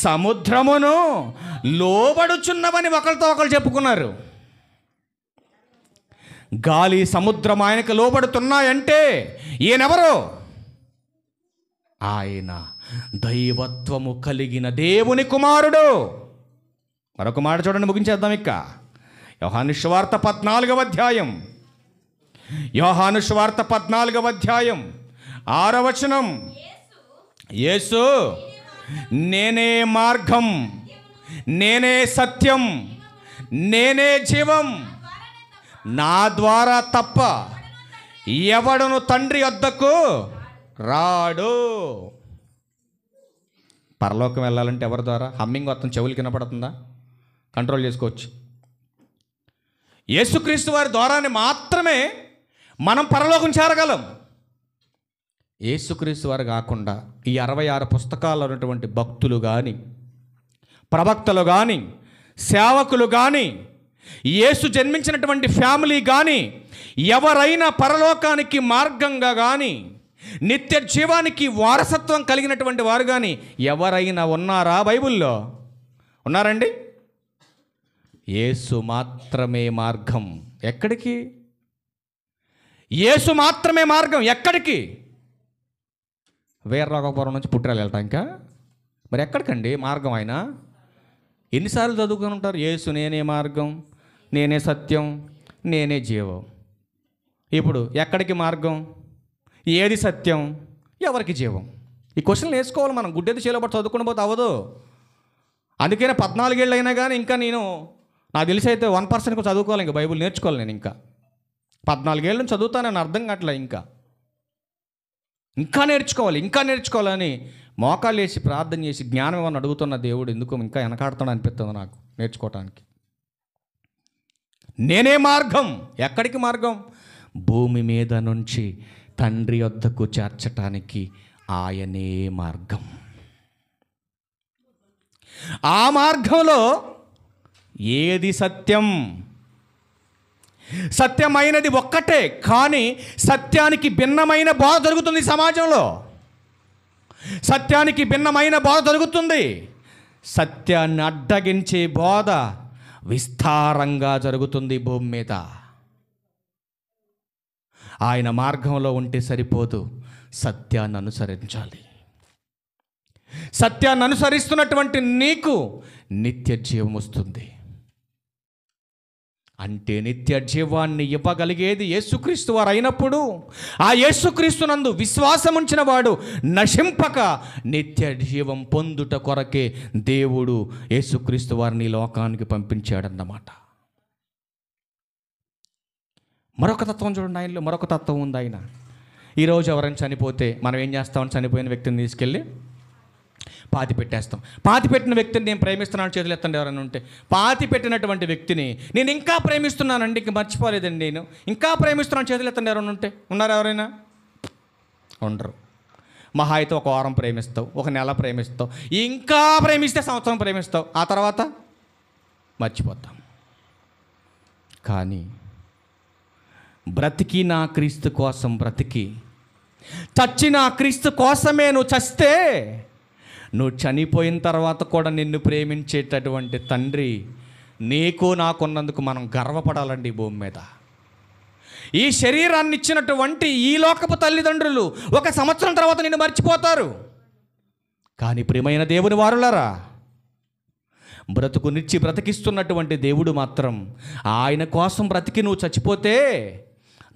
సముద్రమును లోబడుచున్నవని ఒకరితో ఒకరు చెప్పుకున్నారు. గాలి సముద్రం ఆయనకు లోబడుతున్నాయంటే ఈయనెవరు? ఆయన దైవత్వము కలిగిన దేవుని కుమారుడు. మరొక మాట చూడండి, ముగించేద్దాం. ఇక యోహాను సువార్త 14వ అధ్యాయం, యోహాను సువార్త 14వ అధ్యాయం 6వ వచనం. యేసు నేనే మార్గం, నేనే సత్యం, నేనే జీవం, నా ద్వారా తప్ప ఎవడును తండ్రి వద్దకు రాడు. పరలోకం వెళ్ళాలంటే ఎవరి ద్వారా? హమ్మింగ్ వస్తుంది, చెవులు వినపడుతుందా? కంట్రోల్ చేసుకోవచ్చు. యేసుక్రీస్తు వారి ద్వారానే మాత్రమే మనం పరలోకం చేరగలం. యేసుక్రీస్తు వారు కాకుండా ఈ 66 పుస్తకాల్లో ఉన్నటువంటి భక్తులు కానీ, ప్రవక్తలు కానీ, సేవకులు కానీ, యేసు జన్మించినటువంటి ఫ్యామిలీ కానీ, ఎవరైనా పరలోకానికి మార్గంగా కానీ, నిత్య జీవానికి వారసత్వం కలిగినటువంటి వారు కానీ ఎవరైనా ఉన్నారా బైబిల్లో? ఉన్నారండి? యేసు మాత్రమే మార్గం. ఎక్కడికి? యేసు మాత్రమే మార్గం. ఎక్కడికి? వీరరాఘవపురం నుంచి పుట్టాలి వెళ్ళటానికా? మరి ఎక్కడికండి మార్గం? ఆయన ఎన్నిసార్లు చదువుకొని ఉంటారు? యేసు నేనే మార్గం, నేనే సత్యం, నేనే జీవం. ఇప్పుడు ఎక్కడికి మార్గం? ఏది సత్యం? ఎవరికి జీవం? ఈ క్వశ్చన్లు వేసుకోవాలి మనం. గుడ్డెది చేయలేబట్టి చదువుకుని పోతే అవ్వదు. అందుకనే 14 ఏళ్ళు అయినా కానీ ఇంకా నాకు తెలిసి అయితే 1% చదువుకోవాలి. ఇంకా బైబిల్ నేర్చుకోవాలి. నేను ఇంకా 14 ఏళ్ళ నుంచి చదువుతానని అర్థం కావట్లే. ఇంకా నేర్చుకోవాలని మోకాళ్ళు వేసి ప్రార్థన చేసి జ్ఞానం ఏమని అడుగుతున్న దేవుడు ఎందుకో ఇంకా వెనకాడుతాడు అనిపిస్తుంది నాకు నేర్చుకోవటానికి. నేనే మార్గం. ఎక్కడికి మార్గం? భూమి మీద నుంచి తండ్రి వద్దకు చేర్చటానికి ఆయనే మార్గం. ఆ మార్గంలో ఏది సత్యం? సత్యమైనది ఒక్కటే, కానీ సత్యానికి భిన్నమైన బోధ జరుగుతుంది సమాజంలో. సత్యానికి భిన్నమైన బోధ జరుగుతుంది. సత్యాన్ని అడ్డగించే బోధ విస్తారంగా జరుగుతుంది భూమి మీద. ఆయన మార్గంలో ఉంటే సరిపోదు, సత్యాన్ని అనుసరించాలి. సత్యాన్ని అనుసరిస్తున్నటువంటి నీకు నిత్య జీవం వస్తుంది. అంటే నిత్య జీవాన్ని ఇవ్వగలిగేది యేసుక్రీస్తు వారు అయినప్పుడు, ఆ యేసుక్రీస్తునందు విశ్వాసం ఉంచిన వాడు నశింపక నిత్య జీవం పొందుట కొరకే దేవుడు యేసుక్రీస్తు వారిని లోకానికి పంపించాడన్నమాట. మరొక తత్వం చూడండి, ఆయనలో మరొక తత్వం ఉంది. ఆయన ఈరోజు ఎవరైనా చనిపోతే మనం ఏం చేస్తామని చనిపోయిన వ్యక్తిని తీసుకెళ్ళి పాతి పెట్టేస్తాం. పాతి పెట్టిన వ్యక్తిని నేను ప్రేమిస్తున్నాను చేతులు ఎత్తండి ఎవరైనా ఉంటే. పాతి పెట్టినటువంటి వ్యక్తిని నేను ఇంకా ప్రేమిస్తున్నానండి, ఇంక మర్చిపోలేదండి, నేను ఇంకా ప్రేమిస్తున్నాను చేతులు ఎత్తండి ఎవరైనా ఉంటే. ఉన్నారు ఎవరైనా? ఉండరు. మహా అయితే ఒక వారం ప్రేమిస్తావు, ఒక నెల ప్రేమిస్తావు, ఇంకా ప్రేమిస్తే సంవత్సరం ప్రేమిస్తావు, ఆ తర్వాత మర్చిపోతాం. కానీ బ్రతికి నా క్రీస్తు కోసం బ్రతికి, చచ్చి నా క్రీస్తు కోసమే నువ్వు చస్తే, నువ్వు చనిపోయిన తర్వాత కూడా నిన్ను ప్రేమించేటటువంటి తండ్రి నీకు నాకున్నందుకు మనం గర్వపడాలండి ఈ భూమి మీద. ఈ శరీరాన్ని ఇచ్చినటువంటి ఈ లోకపు తల్లిదండ్రులు 1 సంవత్సరం తర్వాత నిన్ను మర్చిపోతారు. కానీ ప్రియమైన దేవుని వారులారా, బ్రతుకునిచ్చి బ్రతికిస్తున్నటువంటి దేవుడు మాత్రం ఆయన కోసం బ్రతికి నువ్వు చచ్చిపోతే,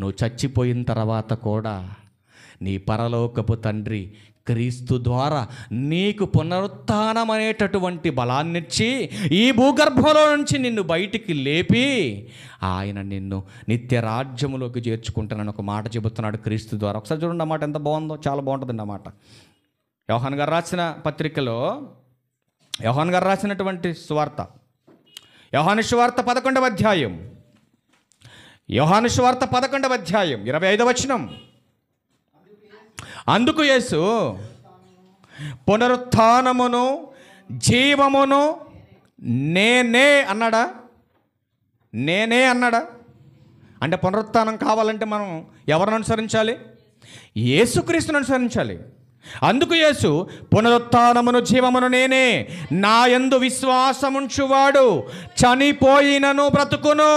నువ్వు చచ్చిపోయిన తర్వాత కూడా నీ పరలోకపు తండ్రి క్రీస్తు ద్వారా నీకు పునరుత్థానం అనేటటువంటి బలాన్నిచ్చి ఈ భూగర్భంలో నుంచి నిన్ను బయటికి లేపి ఆయన నిన్ను నిత్య రాజ్యములోకి చేర్చుకుంటానని ఒక మాట చెబుతున్నాడు క్రీస్తు ద్వారా. ఒకసారి చూడండి అన్నమాట, ఎంత బాగుందో, చాలా బాగుంటుంది అన్నమాట. యోహాను గారు రాసిన పత్రికలో, యోహాను గారు రాసినటువంటి సువార్త, యోహాను సువార్త 11వ అధ్యాయం, యోహాను సువార్త 11వ అధ్యాయం 25వ వచనం. అందుకు యేసు పునరుత్థానమును జీవమును నేనే అన్నాడా? నేనే అన్నాడా? అంటే పునరుత్థానం కావాలంటే మనం ఎవరిని అనుసరించాలి? యేసుక్రీస్తుని అనుసరించాలి. అందుకు యేసు పునరుత్థానమును జీవమును నేనే, నా యందు విశ్వాసముంచువాడు చనిపోయినను బ్రతుకును.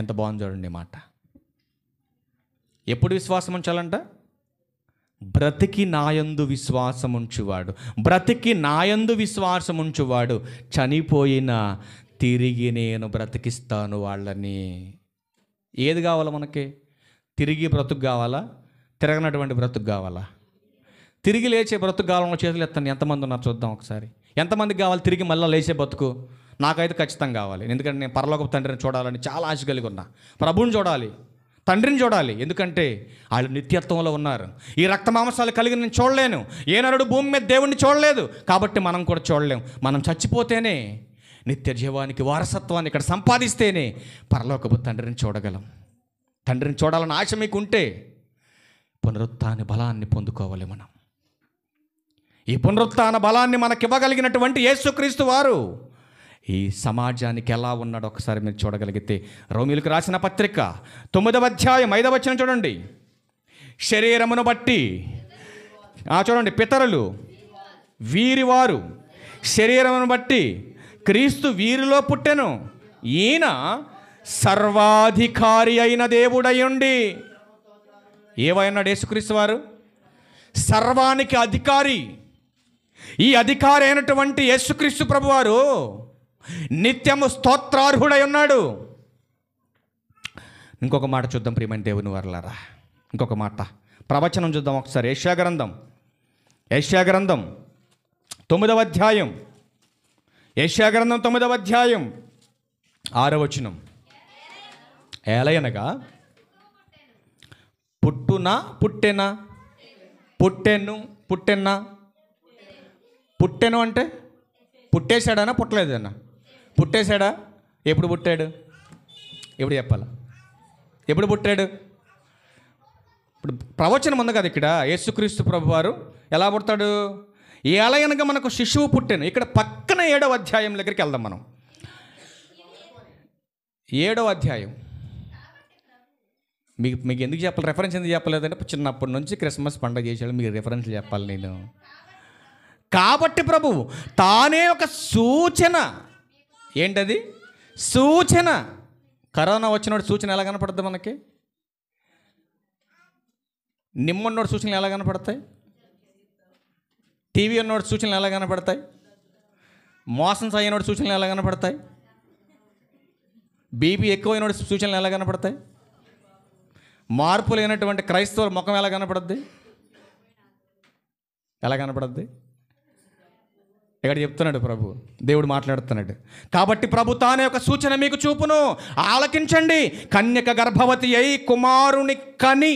ఎంత బాగుంది చూడండి మాట. ఎప్పుడు విశ్వాసం ఉంచాలంట? బ్రతికి నాయందు విశ్వాసముంచువాడు, బ్రతికి నాయందు విశ్వాసముంచువాడు చనిపోయినా తిరిగి నేను బ్రతికిస్తాను వాళ్ళని. ఏది కావాలా మనకి? తిరిగి బ్రతుకు కావాలా? తిరగనటువంటి బ్రతుకు కావాలా? తిరిగి లేచే బ్రతుకు కావాలన్న చేతులు ఎత్తండి. ఎంతమంది ఉన్నారు చూద్దాం ఒకసారి. ఎంతమందికి కావాలి తిరిగి మళ్ళీ లేచే బ్రతుకు? నాకైతే ఖచ్చితంగా కావాలి. ఎందుకంటే నేను పరలోకపు తండ్రిని చూడాలని చాలా ఆశ కలిగి ఉన్నా. ప్రభువుని చూడాలి, తండ్రిని చూడాలి. ఎందుకంటే వాళ్ళు నిత్యత్వంలో ఉన్నారు. ఈ రక్త మాంసాలు కలిగి నేను చూడలేను. ఏ నరుడు భూమి మీద దేవుణ్ణి చూడలేదు, కాబట్టి మనం కూడా చూడలేం. మనం చచ్చిపోతేనే నిత్య జీవానికి వారసత్వాన్ని ఇక్కడ సంపాదిస్తేనే పరలోకపు తండ్రిని చూడగలం. తండ్రిని చూడాలని ఆశ మీకు ఉంటే పునరుత్థాన బలాన్ని పొందుకోవాలి మనం. ఈ పునరుత్థాన బలాన్ని మనకివ్వగలిగినటువంటి యేసుక్రీస్తు వారు ఈ సమాజానికి ఎలా ఉన్నాడో ఒకసారి మీరు చూడగలిగితే, రోమీయులకు రాసిన పత్రిక 9వ అధ్యాయం 5వ వచనం చూడండి. శరీరమును బట్టి చూడండి, పితరులు వీరివారు, శరీరమును బట్టి క్రీస్తు వీరిలో పుట్టెను, ఈయన సర్వాధికారి అయిన దేవుడయ్యుండి. ఏవైనాడు యేసుక్రీస్తు వారు? సర్వానికి అధికారి. ఈ అధికారి అయినటువంటి యేసుక్రీస్తు ప్రభువారు నిత్యము స్తోత్రార్హుడై ఉన్నాడు. ఇంకొక మాట చూద్దాం ప్రియమైన దేవుని వారలారా, ఇంకొక మాట ప్రవచనం చూద్దాం ఒకసారి. యెషయా గ్రంథం 9వ అధ్యాయం, యెషయా గ్రంథం 9వ అధ్యాయం 6వ వచనం. ఏలయనగా పుట్టెను అంటే పుట్టేశాడనా పుట్టలేదన్నా? పుట్టేశాడా? ఎప్పుడు పుట్టాడు? ఎప్పుడు చెప్పాలా? ఎప్పుడు పుట్టాడు? ఇప్పుడు ప్రవచనం ఉంది కదా ఇక్కడ. యేసుక్రీస్తు ప్రభువారు ఎలా పుడతాడు? ఎలాగనగా మనకు శిశువు పుట్టాను. ఇక్కడ పక్కన 7వ అధ్యాయం దగ్గరికి వెళ్దాం మనం. 7వ అధ్యాయం మీకు ఎందుకు చెప్పాలి? రెఫరెన్స్ ఎందుకు చెప్పలేదంటే చిన్నప్పటి నుంచి క్రిస్మస్ పండుగ చేసాడు, మీకు రెఫరెన్స్లు చెప్పాలి నేను. కాబట్టి ప్రభువు తానే ఒక సూచన. ఏంటది? సూచన. కరోనా వచ్చినోడు సూచన ఎలా కనపడుతుంది మనకి? నిమ్మున్నోడు సూచనలు ఎలా కనపడతాయి? టీవీ ఉన్నోడు సూచనలు ఎలా కనపడతాయి? మోసం అయినోడు సూచనలు ఎలా కనపడతాయి? బీపీ ఎక్కువైనోడు సూచనలు ఎలా కనపడతాయి? మార్పు లేనటువంటి క్రైస్తవుల ముఖం ఎలా కనపడద్ది? ఎలా కనపడద్ది? ఇక్కడ చెప్తున్నాడు ప్రభు, దేవుడు మాట్లాడుతున్నాడు. కాబట్టి ప్రభు తానే ఒక సూచన మీకు చూపును, ఆలకించండి. కన్యక గర్భవతి అయి కుమారుని కని.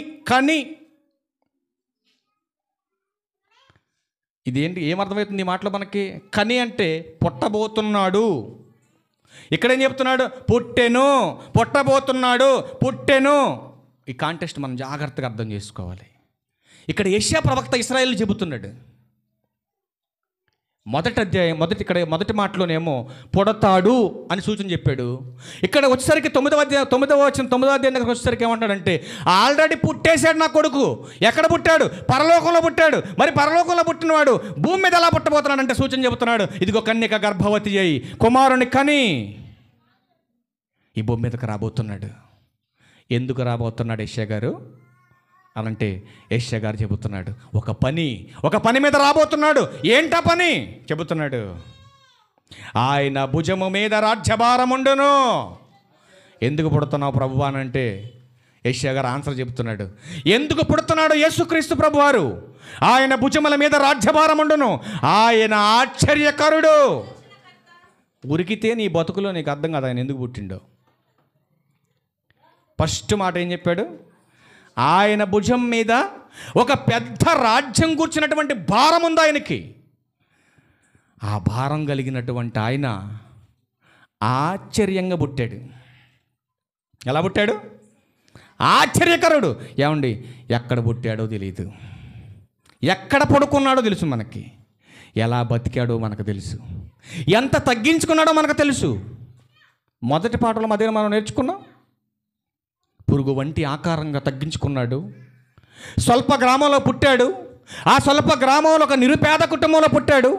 ఇదేంటి? ఏమర్థమవుతుంది ఈ మాటలో మనకి? కని అంటే పుట్టబోతున్నాడు. ఇక్కడేం చెప్తున్నాడు? పుట్టెను. ఈ కాంటెక్స్ట్ మనం జాగ్రత్తగా అర్థం చేసుకోవాలి. ఇక్కడ యెషయా ప్రవక్త ఇశ్రాయేలు చెబుతున్నాడు. మొదటి మాటలోనేమో పుడతాడు అని సూచన చెప్పాడు. ఇక్కడ వచ్చేసరికి 9వ అధ్యాయం దగ్గర వచ్చేసరికి ఏమంటాడంటే ఆల్రెడీ పుట్టేశాడు నా కొడుకు. ఎక్కడ పుట్టాడు? పరలోకంలో పుట్టాడు. మరి పరలోకంలో పుట్టినవాడు భూమి మీద ఎలా పుట్టబోతున్నాడంటే సూచన చెబుతున్నాడు. ఇదిగో కన్యక గర్భవతి అయి కుమారుని కని. ఈ భూమి మీదకి రాబోతున్నాడు. ఎందుకు రాబోతున్నాడు యెషయా గారు అనంటే, యెషయా గారు చెబుతున్నాడు, ఒక పని మీద రాబోతున్నాడు. ఏంటా పని చెబుతున్నాడు? ఆయన భుజము మీద రాజ్యభారముండును. ఎందుకు పుడుతున్నావు ప్రభువా అనంటే, యెషయా గారు ఆన్సర్ చెబుతున్నాడు. ఎందుకు పుడుతున్నాడు యేసుక్రీస్తు ప్రభువారు? ఆయన భుజముల మీద రాజ్యభారముండును. ఆయన ఆశ్చర్యకరుడు. ఉరికితే నీ బతుకులో నీకు అర్థం కాదు ఆయన ఎందుకు పుట్టిండో. ఫస్ట్ మాట ఏం చెప్పాడు? ఆయన భుజం మీద ఒక పెద్ద రాజ్యం కూర్చున్నటువంటి భారం ఉంది ఆయనకి. ఆ భారం కలిగినటువంటి ఆయన ఆశ్చర్యంగా పుట్టాడు. ఎలా పుట్టాడు? ఆశ్చర్యకరుడు. ఏమండి, ఎక్కడ పుట్టాడో తెలియదు, ఎక్కడ పడుకున్నాడో తెలుసు మనకి, ఎలా బతికాడో మనకు తెలుసు, ఎంత తగ్గించుకున్నాడో మనకు తెలుసు. మొదటి పాటలో మధ్య మనం నేర్చుకున్నాం. పురుగు వంటి ఆకారంగా తగ్గించుకున్నాడు. స్వల్ప గ్రామంలో పుట్టాడు. ఆ స్వల్ప గ్రామంలో ఒక నిరుపేద కుటుంబంలో పుట్టాడు.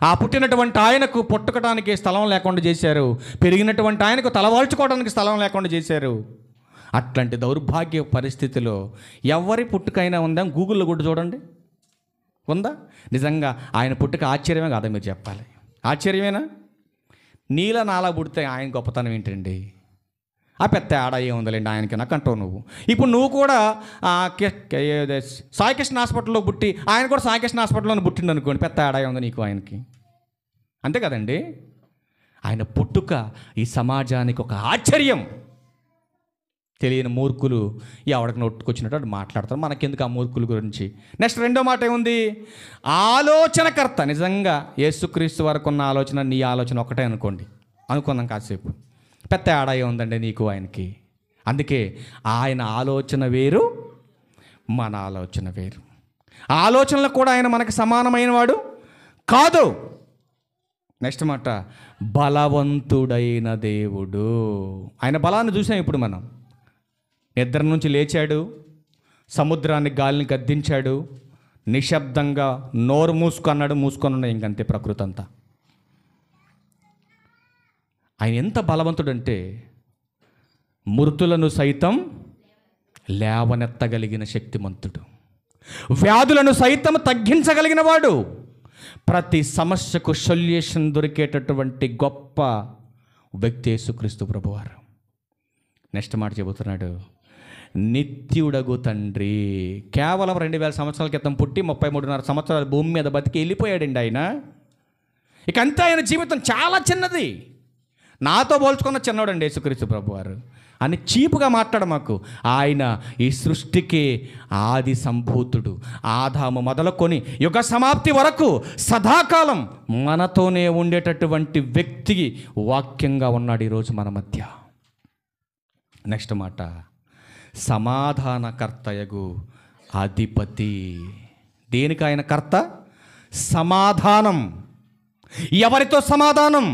ఆ పుట్టినటువంటి ఆయనకు పుట్టకడానికి స్థలం లేకుండా చేశారు. పెరిగినటువంటి ఆయనకు తలవాల్చుకోవడానికి స్థలం లేకుండా చేశారు. అట్లాంటి దౌర్భాగ్య పరిస్థితిలో ఎవరి పుట్టుకైనా ఉందా? గూగుల్లో కూడా చూడండి, ఉందా? నిజంగా ఆయన పుట్టుక ఆశ్చర్యమే కాదా? మీరు చెప్పాలి, ఆశ్చర్యమేనా? నీల నాలా పుడితే ఆయన గొప్పతనం ఏంటండి? ఆ పెద్ద తేడా ఏముందిలేండి ఆయనకి, నాకు అంటావు నువ్వు. ఇప్పుడు నువ్వు కూడా సాయికృష్ణ హాస్పిటల్లో పుట్టి ఆయన కూడా సాయికృష్ణ హాస్పిటల్లో పుట్టిండు అనుకోండి, పెద్ద తేడా ఉంది నీకు ఆయనకి, అంతే కదండి? ఆయన పుట్టుక ఈ సమాజానికి ఒక ఆశ్చర్యం. తెలియని మూర్ఖులు ఎవరికి నోటుకొచ్చినట్టు మాట్లాడతారు. మనకెందుకు ఆ మూర్ఖుల గురించి? నెక్స్ట్ రెండో మాట ఏముంది? ఆలోచనకర్త. నిజంగా యేసుక్రీస్తు వరకు ఉన్న ఆలోచన నీ ఆలోచన ఒకటే అనుకుందాం కాసేపు. పెద్ద తేడా ఉందండి నీకు ఆయనకి. అందుకే ఆయన ఆలోచన వేరు, మన ఆలోచన వేరు. ఆలోచనలు కూడా ఆయన మనకు సమానమైన వాడు కాదు. నెక్స్ట్ మాట, బలవంతుడైన దేవుడు. ఆయన బలాన్ని చూసాం ఇప్పుడు మనం. నిద్ర నుంచి లేచాడు, సముద్రాన్ని గాలిని గద్దించాడు, నిశ్శబ్దంగా నోరు మూసుకొని ఇంకంతే ప్రకృతి అంతా. ఆయన ఎంత బలవంతుడంటే మృతులను సైతం లేవనెత్తగలిగిన శక్తిమంతుడు, వ్యాధులను సైతం తగ్గించగలిగిన వాడు, ప్రతి సమస్యకు సొల్యూషన్ దొరికేటటువంటి గొప్ప వ్యక్తి యేసుక్రీస్తు ప్రభువారు. నెక్స్ట్ మాట చెబుతున్నాడు, నిత్యుడగు తండ్రి. కేవలం 2000 సంవత్సరాల క్రితం పుట్టి 33.5 సంవత్సరాలు భూమి మీద బతికి వెళ్ళిపోయాడండి ఆయన. ఇక అంతే, ఆయన జీవితం చాలా చిన్నది. నాతో పోల్చుకున్న చిన్నోడండి యేసుక్రీస్తు ప్రభువారు అని చీపుగా మాకు. ఆయన ఈ సృష్టికి ఆది సంభూతుడు. ఆదాము మొదలుకొని యుగ సమాప్తి వరకు సదాకాలం మనతోనే ఉండేటటువంటి వ్యక్తి వాక్యంగా ఉన్నాడు ఈరోజు మన మధ్య. నెక్స్ట్ మాట, సమాధానకర్తయగు అధిపతి. దేనికి ఆయన కర్త? సమాధానం. ఎవరితో సమాధానం?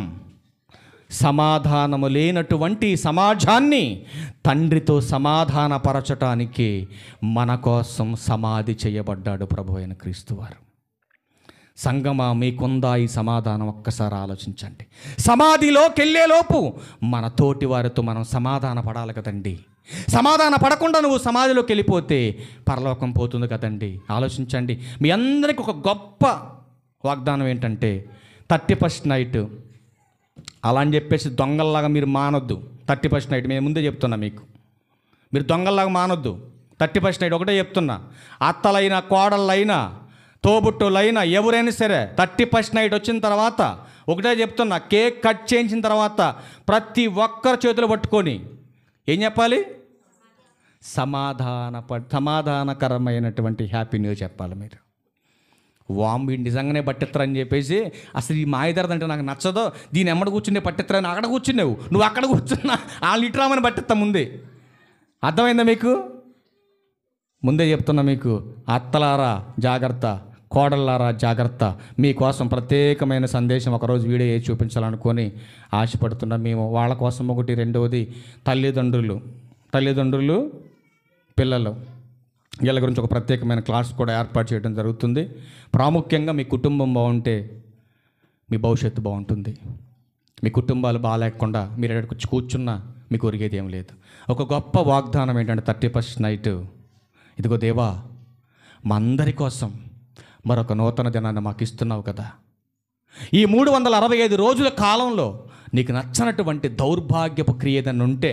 సమాధానము లేనటువంటి సమాజాన్ని తండ్రితో సమాధానపరచటానికి మన కోసం సమాధి చేయబడ్డాడు ప్రభు అయిన క్రీస్తు వారు. సంగమా, మీకుందా ఈ సమాధానం? ఒక్కసారి ఆలోచించండి. సమాధిలోకి వెళ్ళేలోపు మన తోటి వారితో మనం సమాధాన పడాలి కదండి. సమాధాన పడకుండా నువ్వు సమాధిలోకి వెళ్ళిపోతే పరలోకం పోతుంది కదండి. ఆలోచించండి. మీ అందరికీ ఒక గొప్ప వాగ్దానం ఏంటంటే 31st నైట్ అలా అని చెప్పేసి దొంగల్లాగా మీరు మానొద్దు. 31st నైట్ మేము ముందే చెప్తున్నా మీకు, మీరు దొంగల్లాగా మానొద్దు. 31st నైట్ ఒకటే చెప్తున్నా, అత్తలైనా కోడళ్ళైనా తోబుట్టులైనా ఎవరైనా సరే 31st నైట్ వచ్చిన తర్వాత ఒకటే చెప్తున్నా, కేక్ కట్ చేయించిన తర్వాత ప్రతి ఒక్కరి చేతులు పట్టుకొని ఏం చెప్పాలి? సమాధానకరమైనటువంటి హ్యాపీ న్యూ చెప్పాలి. మీరు వాంబి నిజంగానే పట్టిస్తారని చెప్పేసి, అసలు ఈ మాయదారది అంటే నాకు నచ్చదో, దీని ఎమ్మడ కూర్చునే పట్టిస్తారని అక్కడ కూర్చున్నావు, నువ్వు అక్కడ కూర్చున్నా ఆ లిటరామని పట్టిస్తా ముందే. అర్థమైందా మీకు? ముందే చెప్తున్నా మీకు, అత్తలారా జాగ్రత్త, కోడళ్ళారా జాగ్రత్త. మీకోసం ప్రత్యేకమైన సందేశం ఒకరోజు వీడియో వేసి చూపించాలనుకొని ఆశపడుతున్నాం మేము. వాళ్ళ కోసం ఒకటి. రెండవది తల్లిదండ్రులు పిల్లలు, వీళ్ళ గురించి ఒక ప్రత్యేకమైన క్లాస్ కూడా ఏర్పాటు చేయడం జరుగుతుంది. ప్రాముఖ్యంగా మీ కుటుంబం బాగుంటే మీ భవిష్యత్తు బాగుంటుంది. మీ కుటుంబాలు బాగాలేకుండా మీరు ఎక్కడికి వచ్చి కూర్చున్నా మీకు ఒరిగేది ఏం లేదు. ఒక గొప్ప వాగ్దానం ఏంటంటే 31st నైట్, ఇదిగో దేవా మా అందరి కోసం మరొక నూతన దినాన్ని మాకు ఇస్తున్నావు కదా. ఈ 365 రోజుల కాలంలో నీకు నచ్చనటువంటి దౌర్భాగ్యపు క్రియ ఏదైనా ఉంటే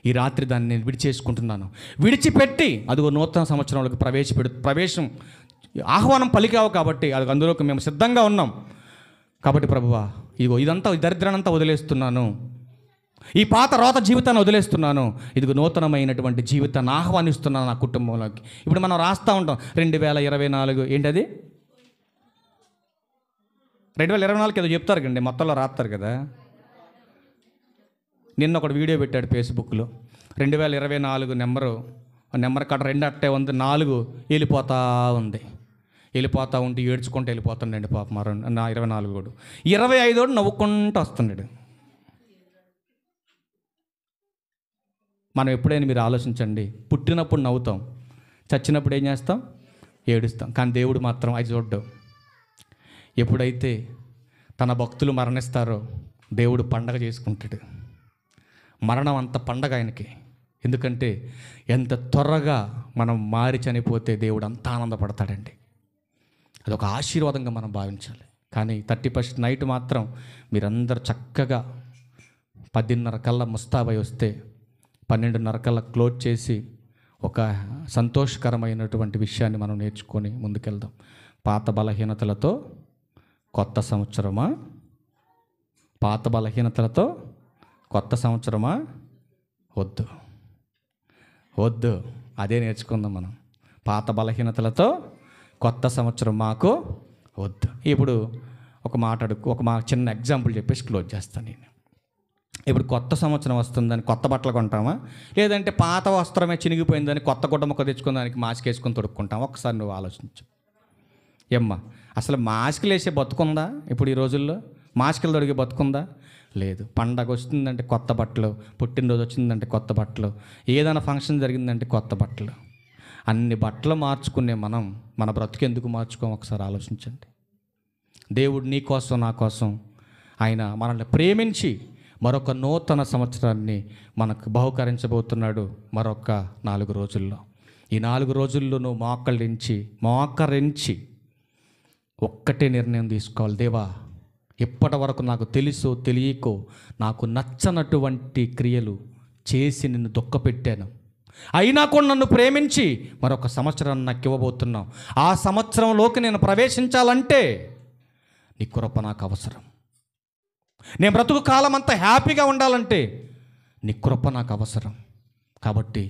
ఈ రాత్రి దాన్ని నేను విడిచేసుకుంటున్నాను. విడిచిపెట్టి అదిగో నూతన సంవత్సరంలోకి ప్రవేశం ఆహ్వానం పలికావు కాబట్టి అది అందులోకి మేము సిద్ధంగా ఉన్నాం. కాబట్టి ప్రభువా ఇదిగో ఇదంతా ఈ దరిద్రానంతా వదిలేస్తున్నాను, ఈ పాత రోత జీవితాన్ని వదిలేస్తున్నాను, ఇదిగో నూతనమైనటువంటి జీవితాన్ని ఆహ్వానిస్తున్నాను నా కుటుంబంలోకి. ఇప్పుడు మనం రాస్తూ ఉంటాం 2024 ఏంటది 2024 ఏదో చెప్తారు కండి, మొత్తంలో రాస్తారు కదా. నిన్న ఒకటి వీడియో పెట్టాడు ఫేస్బుక్లో, 2024 నెంబర్ కాడ 2 అట్టే ఉంది, 4 వెళ్ళిపోతూ ఉంటే ఏడ్చుకుంటూ వెళ్ళిపోతుండండి పాప. మరో నా 24 కూడా 25 నవ్వుకుంటూ వస్తున్నాడు. మనం ఎప్పుడైనా మీరు ఆలోచించండి, పుట్టినప్పుడు నవ్వుతాం, చచ్చినప్పుడు ఏం చేస్తాం, ఏడుస్తాం. కానీ దేవుడు మాత్రం అది చూడ్డు. ఎప్పుడైతే తన భక్తులు మరణిస్తారో దేవుడు పండగ చేసుకుంటాడు. మరణం అంత పండగ ఆయనకి. ఎందుకంటే ఎంత త్వరగా మనం మారి చనిపోతే దేవుడు అంత ఆనందపడతాడండి. అదొక ఆశీర్వాదంగా మనం భావించాలి. కానీ 31st నైట్ మాత్రం మీరందరూ చక్కగా 10:30 కల్లా ముస్తాబై వస్తే 12:30 కల్లా క్లోజ్ చేసి ఒక సంతోషకరమైనటువంటి విషయాన్ని మనం నేర్చుకొని ముందుకెళ్దాం. పాత బలహీనతలతో కొత్త సంవత్సరమా, పాత బలహీనతలతో కొత్త సంవత్సరమా? వద్దు వద్దు, అదే నేర్చుకుందాం మనం. పాత బలహీనతలతో కొత్త సంవత్సరం మాకు వద్దు. ఇప్పుడు ఒక చిన్న ఎగ్జాంపుల్ చెప్పేసి క్లోజ్ చేస్తాను నేను. ఇప్పుడు కొత్త సంవత్సరం వస్తుందని కొత్త బట్టలు కొంటామా, లేదంటే పాత వస్త్రమే చినిగిపోయిందని కొత్త గుడ్డ ముక్క తెచ్చుకుని దానికి మాస్క్ వేసుకొని తొడుక్కుంటాం? ఒకసారి నువ్వు ఆలోచించు. ఏమ్మా, అసలు మాస్కులు వేసే బతుకుందా ఇప్పుడు ఈ రోజుల్లో? మాస్కులు తొడిగే బతుకుందా? లేదు. పండగ వస్తుందంటే కొత్త బట్టలు, పుట్టినరోజు వచ్చిందంటే కొత్త బట్టలు, ఏదైనా ఫంక్షన్ జరిగిందంటే కొత్త బట్టలు. అన్ని బట్టలు మార్చుకునే మనం మన బ్రతుకు ఎందుకు మార్చుకోం? ఒకసారి ఆలోచించండి. దేవుడు నీ కోసం నా కోసం ఆయన మనల్ని ప్రేమించి మరొక నూతన సంవత్సరాన్ని మనకు బహుకరించబోతున్నాడు మరొక 4 రోజుల్లో. ఈ 4 రోజుల్లో నువ్వు మోకరించి ఒక్కటే నిర్ణయం తీసుకోవాలి. దేవా, ఇప్పటి వరకు నాకు తెలుసో తెలియకో నాకు నచ్చనటువంటి క్రియలు చేసి నిన్ను దుఃఖపెట్టాను, అయినా కూడా నన్ను ప్రేమించి మరొక సంవత్సరాన్ని నాకు ఇవ్వబోతున్నావు. ఆ సంవత్సరంలోకి నేను ప్రవేశించాలంటే నీ కృప నాకు అవసరం. నేను బ్రతుకు కాలం అంతా హ్యాపీగా ఉండాలంటే నీ కృప నాకు అవసరం. కాబట్టి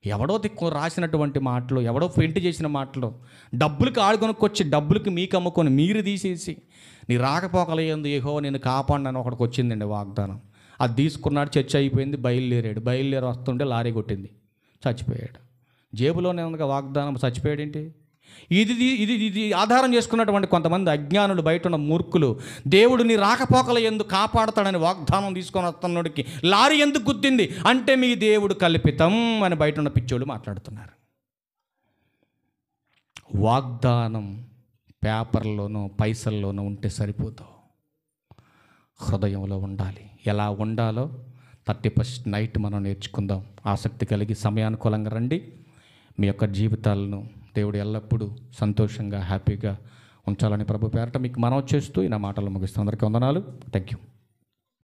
ఎవడో రాసినటువంటి మాటలు, ఎవడో ప్రింట్ చేసిన మాటలు, డబ్బులకి ఆడుకొనుక్కొచ్చి డబ్బులకి మీకు అమ్ముకొని మీరు తీసేసి నీ రాకపోకలయ్యింది యెహోవా నేను కాపాడినని ఒకడికి వచ్చిందండి వాగ్దానం. అది తీసుకున్నాడు, చర్చ అయిపోయింది, బయలుదేరి వస్తుంటే లారీ కొట్టింది, చచ్చిపోయాడు. జేబులోనే ఉందిగా వాగ్దానం, చచ్చిపోయాడు ఏంటి? ఇది ఆధారం చేసుకున్నటువంటి కొంతమంది అజ్ఞానులు, బయట ఉన్న మూర్ఖులు, దేవుడు నీ రాకపోకల ఎందుకు కాపాడతాడని వాగ్దానం తీసుకొని వస్తున్నోడికి లారీ ఎందుకు గుద్దింది అంటే మీ దేవుడు కల్పితం అని బయట ఉన్న పిచ్చోళ్ళు మాట్లాడుతున్నారు. వాగ్దానం పేపర్లోనో పైసల్లోనో ఉంటే సరిపోదు, హృదయంలో ఉండాలి. ఎలా ఉండాలో 31st నైట్ మనం నేర్చుకుందాం. ఆసక్తి కలిగి సమయానుకూలంగా రండి. మీ యొక్క జీవితాలను దేవుడు ఎల్లప్పుడూ సంతోషంగా హ్యాపీగా ఉంచాలని ప్రభు పేరట మీకు మనవి చేస్తూ ఈ నా మాటలు ముగిస్తాను. అందరికీ వందనాలు. Thank you.